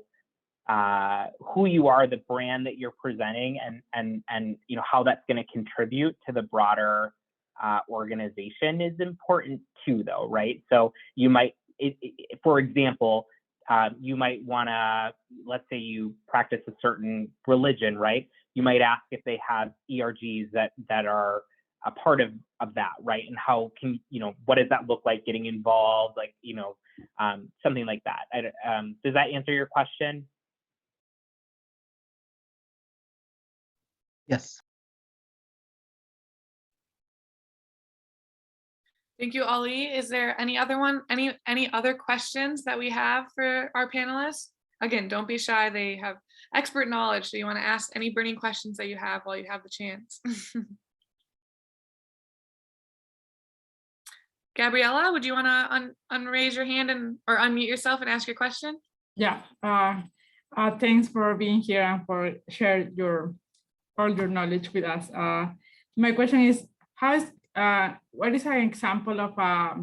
who you are, the brand that you're presenting, and you know, how that's going to contribute to the broader organization is important too, though, right? So you might, for example, you might want to, let's say you practice a certain religion, right? You might ask if they have ERGs that are a part of that, right? And how can, you know, what does that look like getting involved, like, you know, something like that. Does that answer your question? Yes. Thank you, Ali. Is there any other questions that we have for our panelists? Again, don't be shy. They have expert knowledge. So you want to ask any burning questions that you have while you have the chance. Gabriella, would you want to unraise your hand or unmute yourself and ask your question? Yeah, thanks for being here and for share all your knowledge with us. My question is, what is an example of a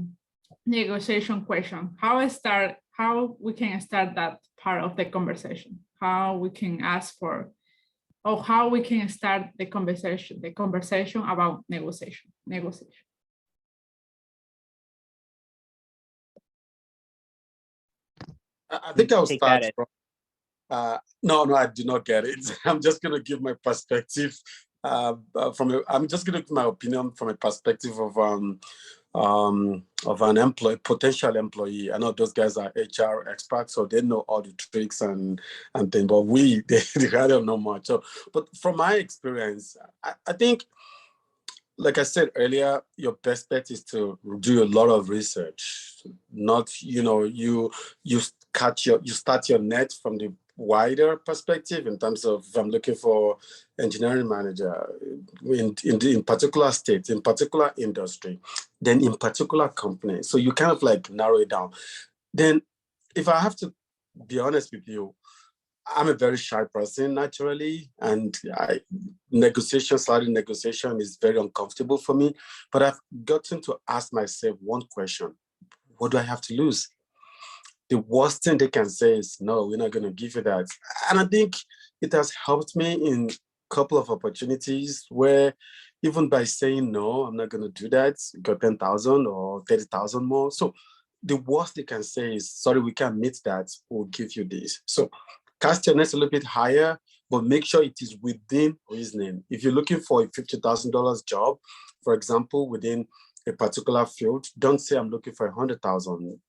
negotiation question? How we can start that part of the conversation? How we can ask for, or how we can start the conversation about negotiation. I think I'll Take start that from, no, I do not get it. I'm just going to give my perspective I'm just going to give my opinion from a perspective of an potential employee. I know those guys are HR experts, so they know all the tricks and things, but they don't know much. So, but from my experience, I think, like I said earlier, your best bet is to do a lot of research. Not, you start your net from the wider perspective in terms of, if I'm looking for engineering manager in particular states, in particular industry, then in particular company. So you kind of like narrow it down. Then if I have to be honest with you, I'm a very shy person naturally, and starting negotiation is very uncomfortable for me. But I've gotten to ask myself one question: what do I have to lose? The worst thing they can say is, no, we're not going to give you that. And I think it has helped me in a couple of opportunities where, even by saying no, I'm not going to do that, got 10,000 or 30,000 more. So the worst they can say is, sorry, we can't meet that, we'll give you this. So cast your net a little bit higher, but make sure it is within reasoning. If you're looking for a $50,000 job, for example, within a particular field, don't say I'm looking for 100,000.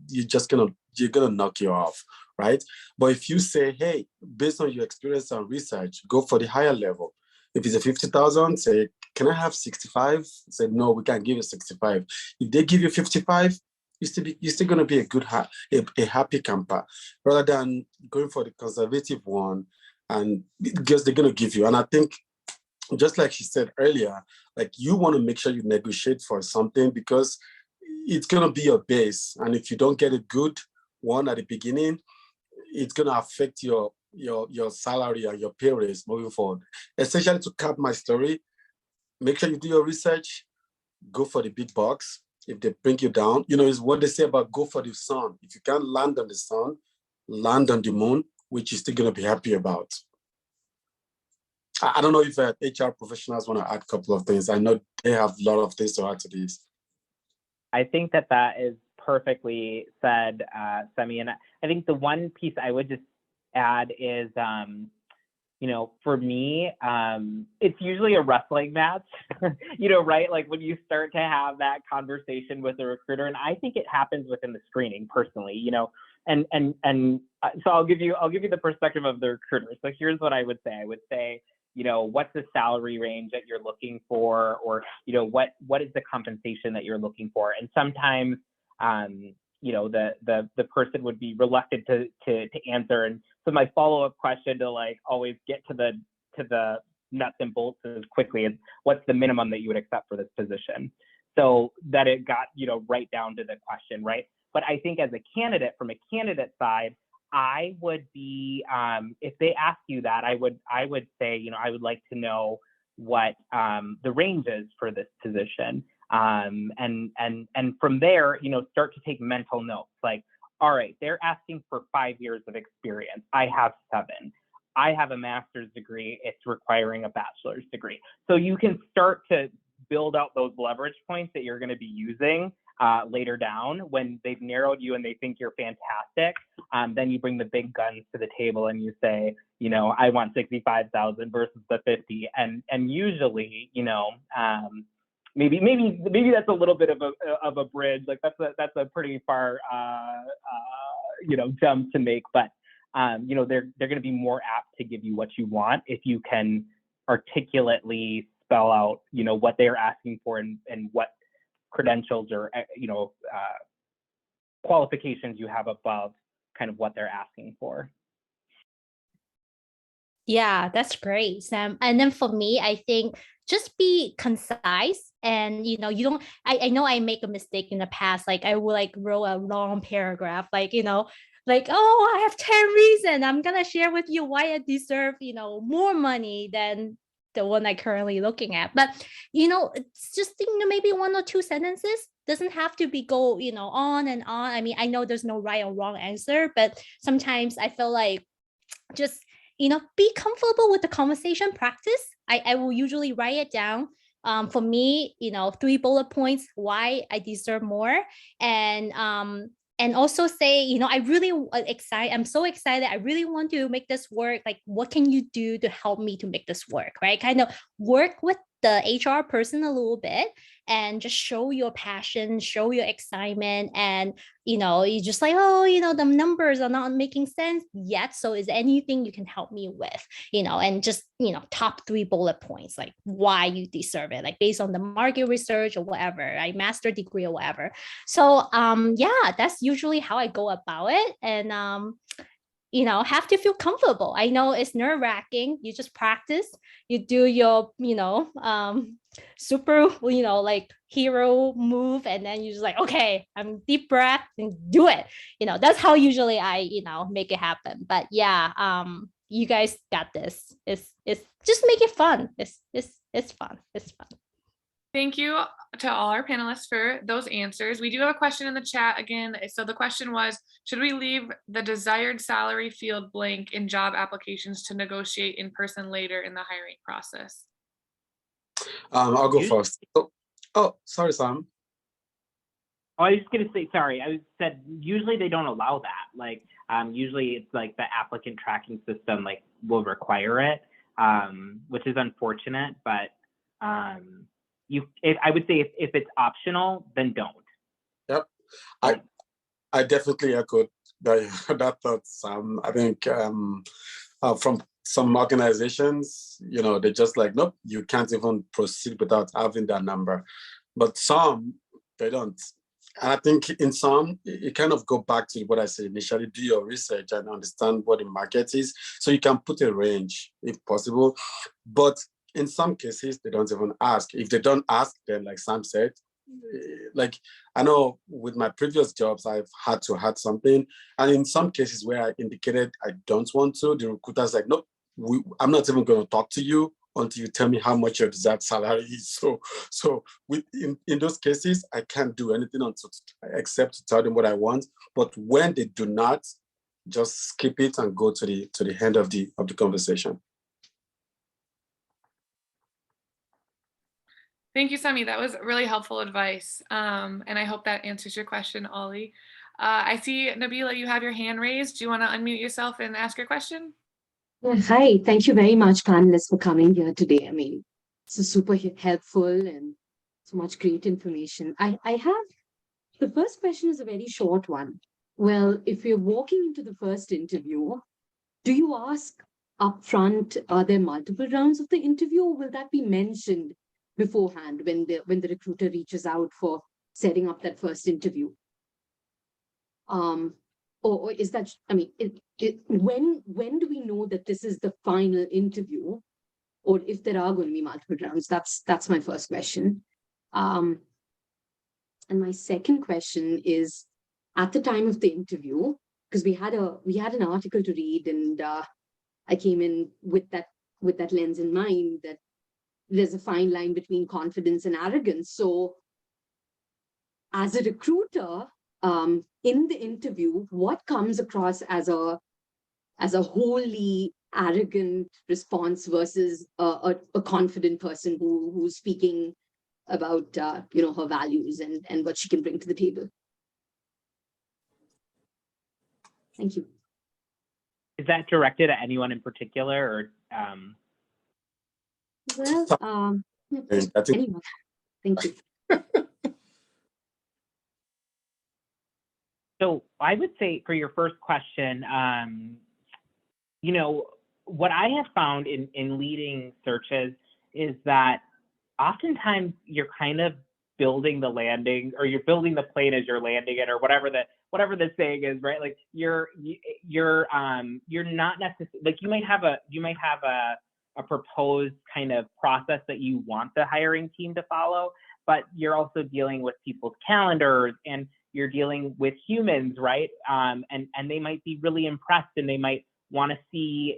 You're gonna knock you off, right? But if you say, hey, based on your experience and research, go for the higher level. If it's a 50,000, say, can I have 65? Say, no, we can't give you 65. If they give you 55, you're still going to be a happy camper, rather than going for the conservative one, and because they're going to give you. And I think, just like she said earlier, like, you want to make sure you negotiate for something, because it's going to be your base. And if you don't get a good one at the beginning, it's going to affect your salary and your pay raise moving forward. Essentially, to cap my story, make sure you do your research, go for the big bucks. If they bring you down, is what they say about go for the sun. If you can't land on the sun, land on the moon, which you're still going to be happy about. I don't know if HR professionals want to add a couple of things. I know they have a lot of things to add to this. I think that is perfectly said, Semi. And I think the one piece I would just add is, for me, it's usually a wrestling match, right? Like when you start to have that conversation with a recruiter, and I think it happens within the screening personally, and so I'll give you the perspective of the recruiter. So here's what I would say. I would say, what's the salary range that you're looking for, or, what is the compensation that you're looking for? And sometimes, the person would be reluctant to answer. And so my follow-up question to always get to the nuts and bolts as quickly as, what's the minimum that you would accept for this position? So that it got, right down to the question, right? But I think as a candidate, from a candidate side, I would be, if they ask you that, I would say, I would like to know what the range is for this position. And from there, start to take mental notes. Like, all right, they're asking for 5 years of experience. I have 7. I have a master's degree. It's requiring a bachelor's degree. So you can start to build out those leverage points that you're going to be using later down when they've narrowed you and they think you're fantastic. Then you bring the big guns to the table and you say, I want 65,000 versus the 50. And usually, maybe that's a little bit of a bridge. Like that's a pretty far jump to make, but they're going to be more apt to give you what you want if you can articulately spell out what they're asking for and what credentials or qualifications you have above kind of what they're asking for. Yeah, that's great, Sam. And then for me, I think just be concise and you don't I know I make a mistake in the past. Like I will like wrote a long paragraph, like, oh, I have 10 reasons. I'm gonna share with you why I deserve, more money than the one I currently looking at. But it's just maybe one or two sentences. Doesn't have to be go, on and on. I mean, I know there's no right or wrong answer, but sometimes I feel like just be comfortable with the conversation practice. I will usually write it down. For me, 3 bullet points why I deserve more, and also say, I really excited. I'm so excited. I really want to make this work. Like, what can you do to help me to make this work? Right? Kind of work with the HR person a little bit and just show your passion, show your excitement, and you just like, oh, the numbers are not making sense yet. So is there anything you can help me with? And just top 3 bullet points, like why you deserve it, like based on the market research or whatever, like master degree or whatever. So yeah, that's usually how I go about it. And have to feel comfortable. I know it's nerve-wracking. You just practice, you do your, super, like hero move, and then you're just like, okay, I'm deep breath and do it. That's how usually I, make it happen. But yeah, you guys got this. It's just make it fun. It's fun. It's fun. Thank you to all our panelists for those answers. We do have a question in the chat again. So the question was, should we leave the desired salary field blank in job applications to negotiate in person later in the hiring process? I'll go first. Oh, sorry, Sam. Oh, I was just gonna say, sorry. I said usually they don't allow that. Like, usually it's like the applicant tracking system like will require it, which is unfortunate. But I would say if it's optional, then don't. Yep, I definitely echoed that thought, Sam. I think from some organizations, they're just like, nope, you can't even proceed without having that number. But some, they don't. And I think in some, it kind of go back to what I said initially, do your research and understand what the market is. So you can put a range if possible. But in some cases, they don't even ask. If they don't ask, then like Sam said, like I know with my previous jobs, I've had to have something. And in some cases where I indicated I don't want to, the recruiter's like, nope, I'm not even going to talk to you until you tell me how much your desired salary is. So in those cases, I can't do anything except to tell them what I want. But when they do not, just skip it and go to the end of the conversation. Thank you, Sami. That was really helpful advice. And I hope that answers your question, Ollie. I see, Nabila, you have your hand raised. Do you want to unmute yourself and ask your question? Hi, thank you very much, panelists, for coming here today. I mean, it's super helpful and so much great information. I have, the first question is a very short one. Well, if you're walking into the first interview, do you ask upfront, are there multiple rounds of the interview, or will that be mentioned beforehand when the recruiter reaches out for setting up that first interview? Or is that, I mean, when do we know that this is the final interview, or if there are going to be multiple rounds? That's my first question. And my second question is, at the time of the interview, because we had an article to read, and I came in with that lens in mind, that there's a fine line between confidence and arrogance. So as a recruiter, in the interview, what comes across as a wholly arrogant response versus a confident person who's speaking about her values and what she can bring to the table? Thank you. Is that directed at anyone in particular, or? Well, anyone. Thank you. So I would say for your first question, what I have found in leading searches is that oftentimes you're kind of building the landing, or you're building the plane as you're landing it, or whatever the saying is, right? Like you're not necessarily, like you might have a proposed kind of process that you want the hiring team to follow, but you're also dealing with people's calendars, and you're dealing with humans, right? And they might be really impressed, and they might want to see,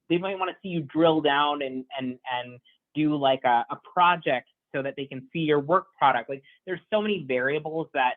they might want to see you drill down and do like a project so that they can see your work product. Like there's so many variables that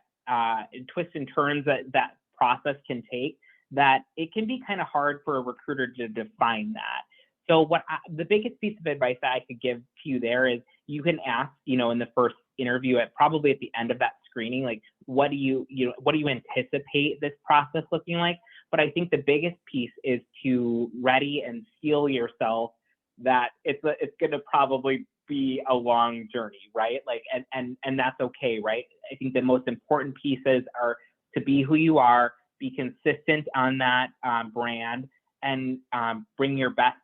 twists and turns that process can take, that it can be kind of hard for a recruiter to define that. So the biggest piece of advice that I could give to you there is, you can ask, in the first interview, probably at the end of that screening, like, what do you anticipate this process looking like? But I think the biggest piece is to ready and steel yourself that it's going to probably be a long journey, right? Like, and that's okay, right? I think the most important pieces are to be who you are, be consistent on that brand, and bring your best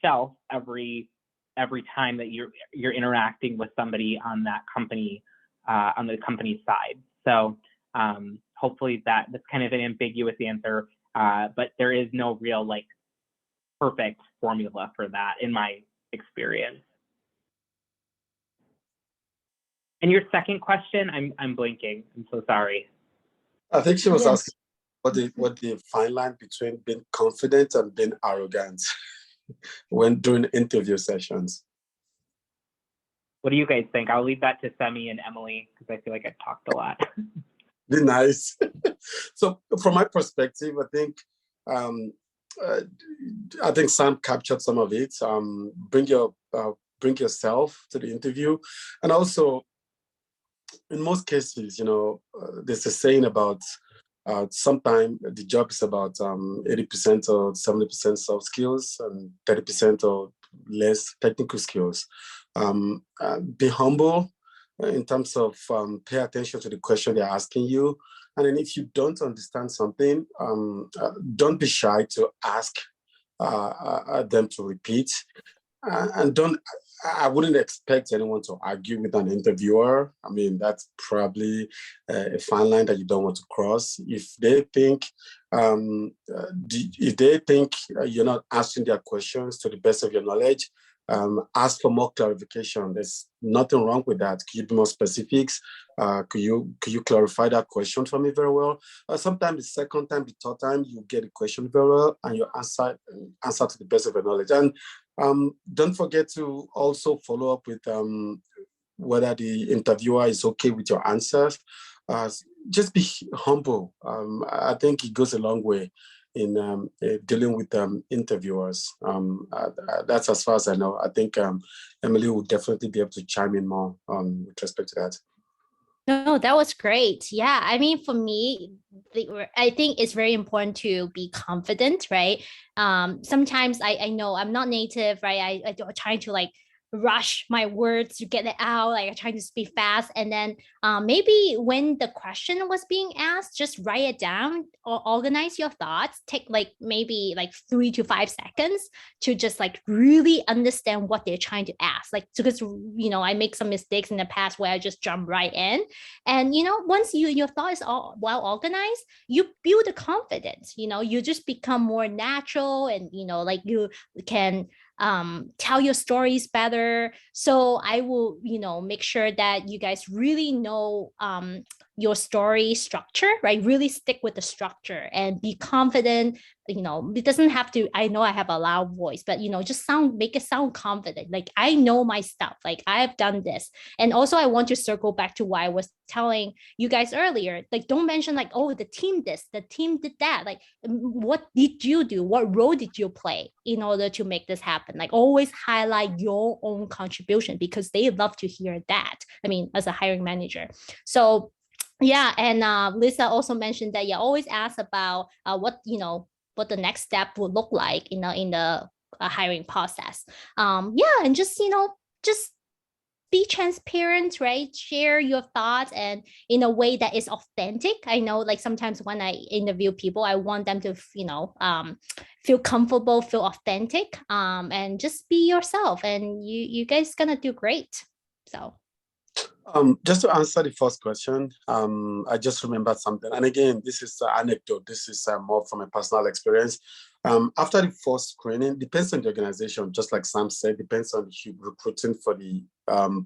self every time that you're interacting with somebody on that company, on the company side. So hopefully that's kind of an ambiguous answer, but there is no real like perfect formula for that in my experience. And your second question, I'm blanking. I'm so sorry. I think she was Yes. asking what the fine line between being confident and being arrogant when doing interview sessions. What do you guys think? I'll leave that to Semi and Emily, because I feel like I've talked a lot. Be nice. So from my perspective, I think Sam captured some of it. Bring yourself to the interview, and also in most cases, there's a saying about sometimes the job is about 80% or 70% soft skills and 30% or less technical skills. Be humble in terms of pay attention to the question they're asking you. And then if you don't understand something, don't be shy to ask them to repeat. And I wouldn't expect anyone to argue with an interviewer. I mean, that's probably a fine line that you don't want to cross. If they think you're not answering their questions to the best of your knowledge, ask for more clarification. There's nothing wrong with that. Could you be more specifics? Could you clarify that question for me very well? Sometimes the second time, the third time, you get the question very well, and you answer to the best of your knowledge. And don't forget to also follow up with whether the interviewer is okay with your answers. Just be humble. I think it goes a long way in dealing with interviewers. That's as far as I know. I think Emily will definitely be able to chime in more with respect to that. No, that was great. Yeah, I mean, for me, I think it's very important to be confident, right? Sometimes I know I'm not native, right? I try to like rush my words to get it out, like I try to speak fast, and then maybe when the question was being asked, just write it down or organize your thoughts. Take like maybe like 3 to 5 seconds to just like really understand what they're trying to ask. Like, because I make some mistakes in the past where I just jump right in, and once your thought is all well organized, you build the confidence. You just become more natural, and like you can tell your stories better. So I will, make sure that you guys really know your story structure, right? Really stick with the structure and be confident. It doesn't have to, I know I have a loud voice, but just make it sound confident. Like I know my stuff, like I've done this. And also I want to circle back to what I was telling you guys earlier. Like don't mention like, oh, the team this, the team did that. Like what did you do? What role did you play in order to make this happen? Like always highlight your own contribution, because they love to hear that. I mean, as a hiring manager. So yeah, and Lisa also mentioned that always ask about what the next step would look like in the hiring process. And just just be transparent, right? Share your thoughts and in a way that is authentic. I know like sometimes when I interview people, I want them to feel comfortable, feel authentic, and just be yourself, and you guys gonna do great. So Just to answer the first question, I just remembered something. And again, this is an anecdote. This is more from a personal experience. After the first screening, depends on the organization, just like Sam said, depends on the recruiting for the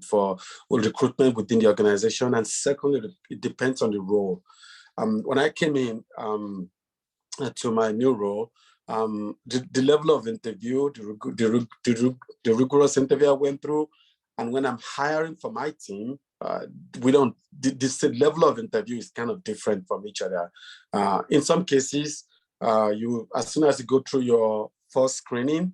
for recruitment within the organization. And secondly, it depends on the role. When I came in to my new role, the level of interview, the rigorous interview I went through, and when I'm hiring for my team, we don't, this level of interview is kind of different from each other. In some cases, as soon as you go through your first screening,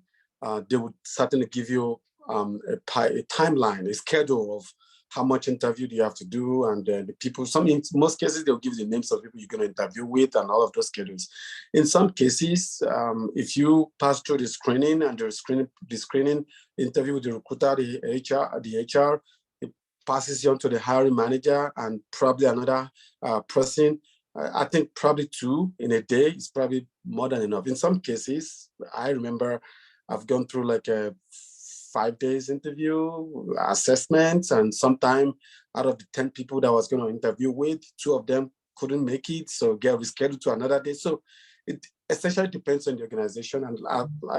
they would certainly give you a timeline, a schedule of how much interview do you have to do, and the people, in most cases, they'll give you the names of people you're going to interview with and all of those schedules. In some cases, if you pass through the screening and the screening interview with the recruiter, the HR, it passes you on to the hiring manager and probably another person. I think probably 2 in a day is probably more than enough. In some cases, I remember I've gone through like a 5 days interview, assessments, and sometime out of the 10 people that I was going to interview with, 2 of them couldn't make it, so get rescheduled to another day. So it essentially depends on the organization. And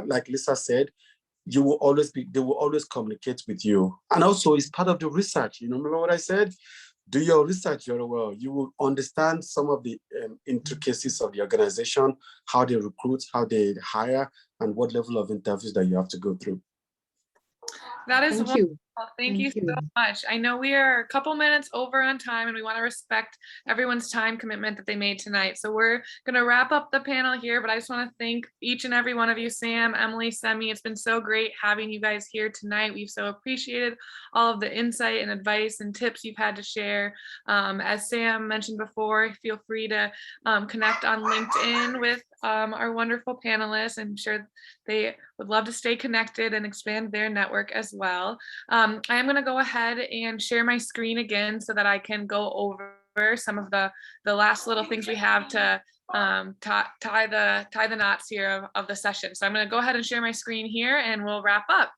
like Lisa said, they will always communicate with you. And also it's part of the research. You remember what I said? Do your research very well. You will understand some of the intricacies of the organization, how they recruit, how they hire, and what level of interviews that you have to go through. That is Thank wonderful. you. Thank you so much. I know we are a couple minutes over on time and we want to respect everyone's time commitment that they made tonight. So we're going to wrap up the panel here, but I just want to thank each and every one of you, Sam, Emily, Semi. It's been so great having you guys here tonight. We've so appreciated all of the insight and advice and tips you've had to share. As Sam mentioned before, feel free to connect on LinkedIn with our wonderful panelists. I'm sure they would love to stay connected and expand their network as well. I am going to go ahead and share my screen again so that I can go over some of the last little things we have to tie the knots here of the session. So I'm going to go ahead and share my screen here and we'll wrap up.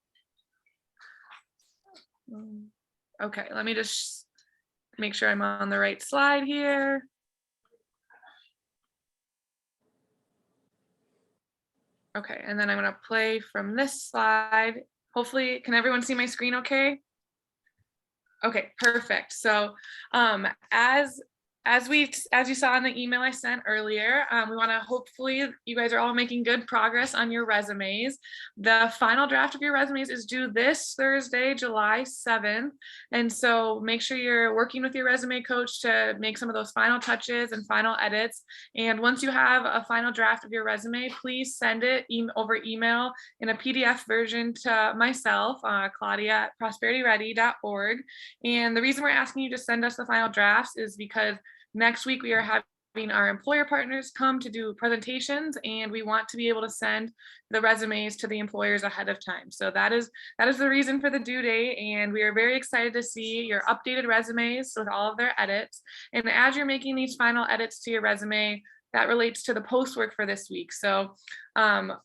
Okay, let me just make sure I'm on the right slide here. Okay, and then I'm going to play from this slide. Hopefully, can everyone see my screen okay? Okay, perfect. So as you saw in the email I sent earlier, we want to hopefully you guys are all making good progress on your resumes. The final draft of your resumes is due this Thursday, July 7th. And so make sure you're working with your resume coach to make some of those final touches and final edits. And once you have a final draft of your resume, please send it over email in a PDF version to myself, Claudia at prosperityready.org. And the reason we're asking you to send us the final drafts is because next week we are having our employer partners come to do presentations, and we want to be able to send the resumes to the employers ahead of time. So that is the reason for the due date, and we are very excited to see your updated resumes with all of their edits. And as you're making these final edits to your resume, that relates to the post work for this week. So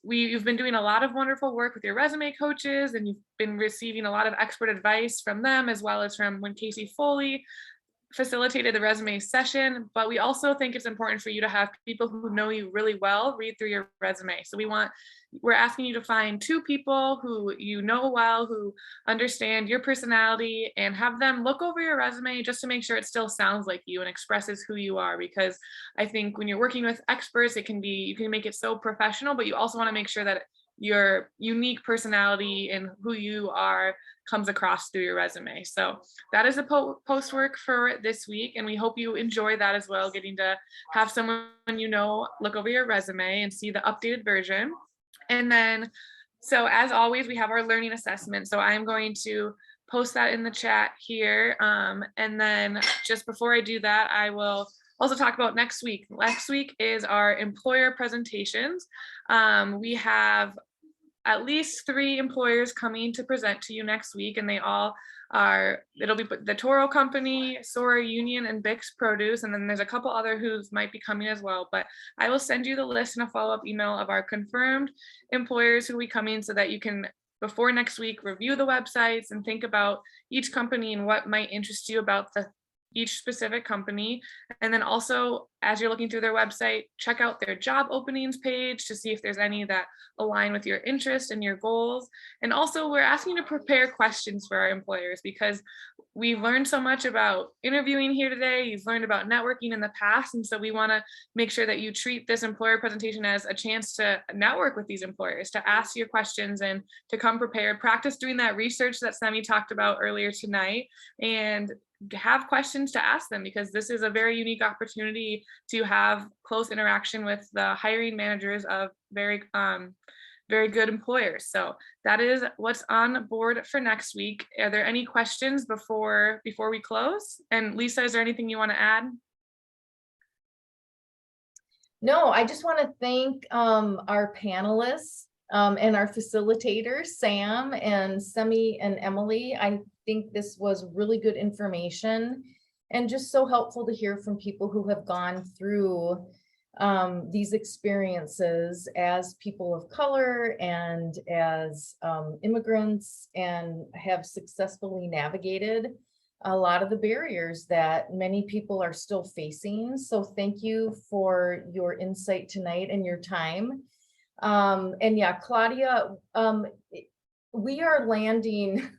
you've been doing a lot of wonderful work with your resume coaches, and you've been receiving a lot of expert advice from them, as well as from when Casey Foley facilitated the resume session. But we also think it's important for you to have people who know you really well read through your resume. So we're asking you to find 2 people who you know well, who understand your personality, and have them look over your resume just to make sure it still sounds like you and expresses who you are. Because I think when you're working with experts, you can make it so professional, but you also want to make sure that your unique personality and who you are comes across through your resume. So that is a post work for this week, and we hope you enjoy that as well, getting to have someone look over your resume and see the updated version. And then, so as always, we have our learning assessment. So I'm going to post that in the chat here. And then just before I do that, I will also talk about next week. Next week is our employer presentations. We have at least 3 employers coming to present to you next week, and they all are, it'll be the Toro Company, Sora Union, and Bix Produce, and then there's a couple other who's might be coming as well. But I will send you the list in a follow-up email of our confirmed employers who will be coming so that you can before next week, review the websites and think about each company and what might interest you about each specific company. And then also, as you're looking through their website, check out their job openings page to see if there's any that align with your interest and your goals. And also, we're asking you to prepare questions for our employers, because we've learned so much about interviewing here today. You've learned about networking in the past. And so we want to make sure that you treat this employer presentation as a chance to network with these employers, to ask your questions and to come prepared. Practice doing that research that Semi talked about earlier tonight, and have questions to ask them, because this is a very unique opportunity to have close interaction with the hiring managers of very good employers. So that is what's on board for next week. Are there any questions before we close? And Lisa, is there anything you want to add? No, I just want to thank our panelists and our facilitators, Sam and Semi and Emily. I think this was really good information and just so helpful to hear from people who have gone through these experiences as people of color and as immigrants, and have successfully navigated a lot of the barriers that many people are still facing. So thank you for your insight tonight and your time. And yeah, Claudia, we are landing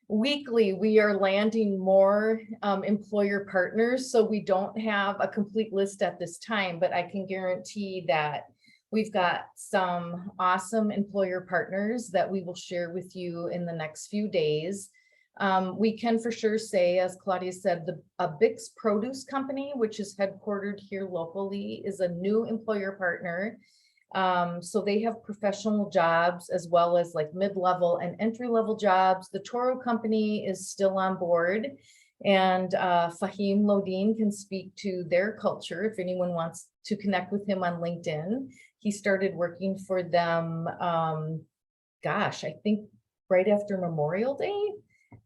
weekly, we are landing more employer partners. So we don't have a complete list at this time, but I can guarantee that we've got some awesome employer partners that we will share with you in the next few days. We can for sure say, as Claudia said, a Bix Produce Company, which is headquartered here locally, is a new employer partner. So they have professional jobs as well as like mid-level and entry-level jobs. The Toro Company is still on board, and Fahim Lodin can speak to their culture if anyone wants to connect with him on LinkedIn. He started working for them, gosh, I think right after Memorial Day.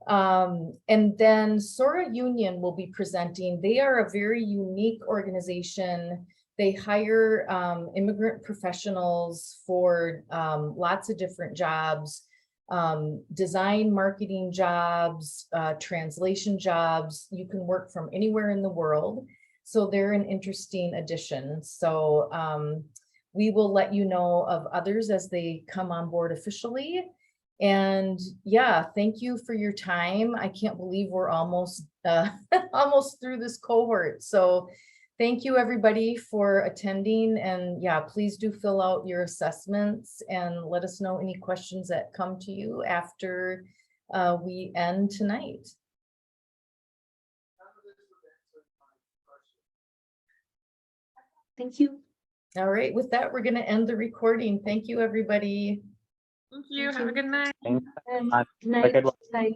And then Sora Union will be presenting. They are a very unique organization. They hire immigrant professionals for lots of different jobs, design, marketing jobs, translation jobs. You can work from anywhere in the world. So they're an interesting addition. So we will let you know of others as they come on board officially. And yeah, thank you for your time. I can't believe we're almost almost through this cohort. So thank you everybody for attending, and yeah, please do fill out your assessments and let us know any questions that come to you after we end tonight. Thank you. All right, with that, we're going to end the recording. Thank you, everybody. Thank you. Have a good night. Thanks. Good night. Good luck. Bye.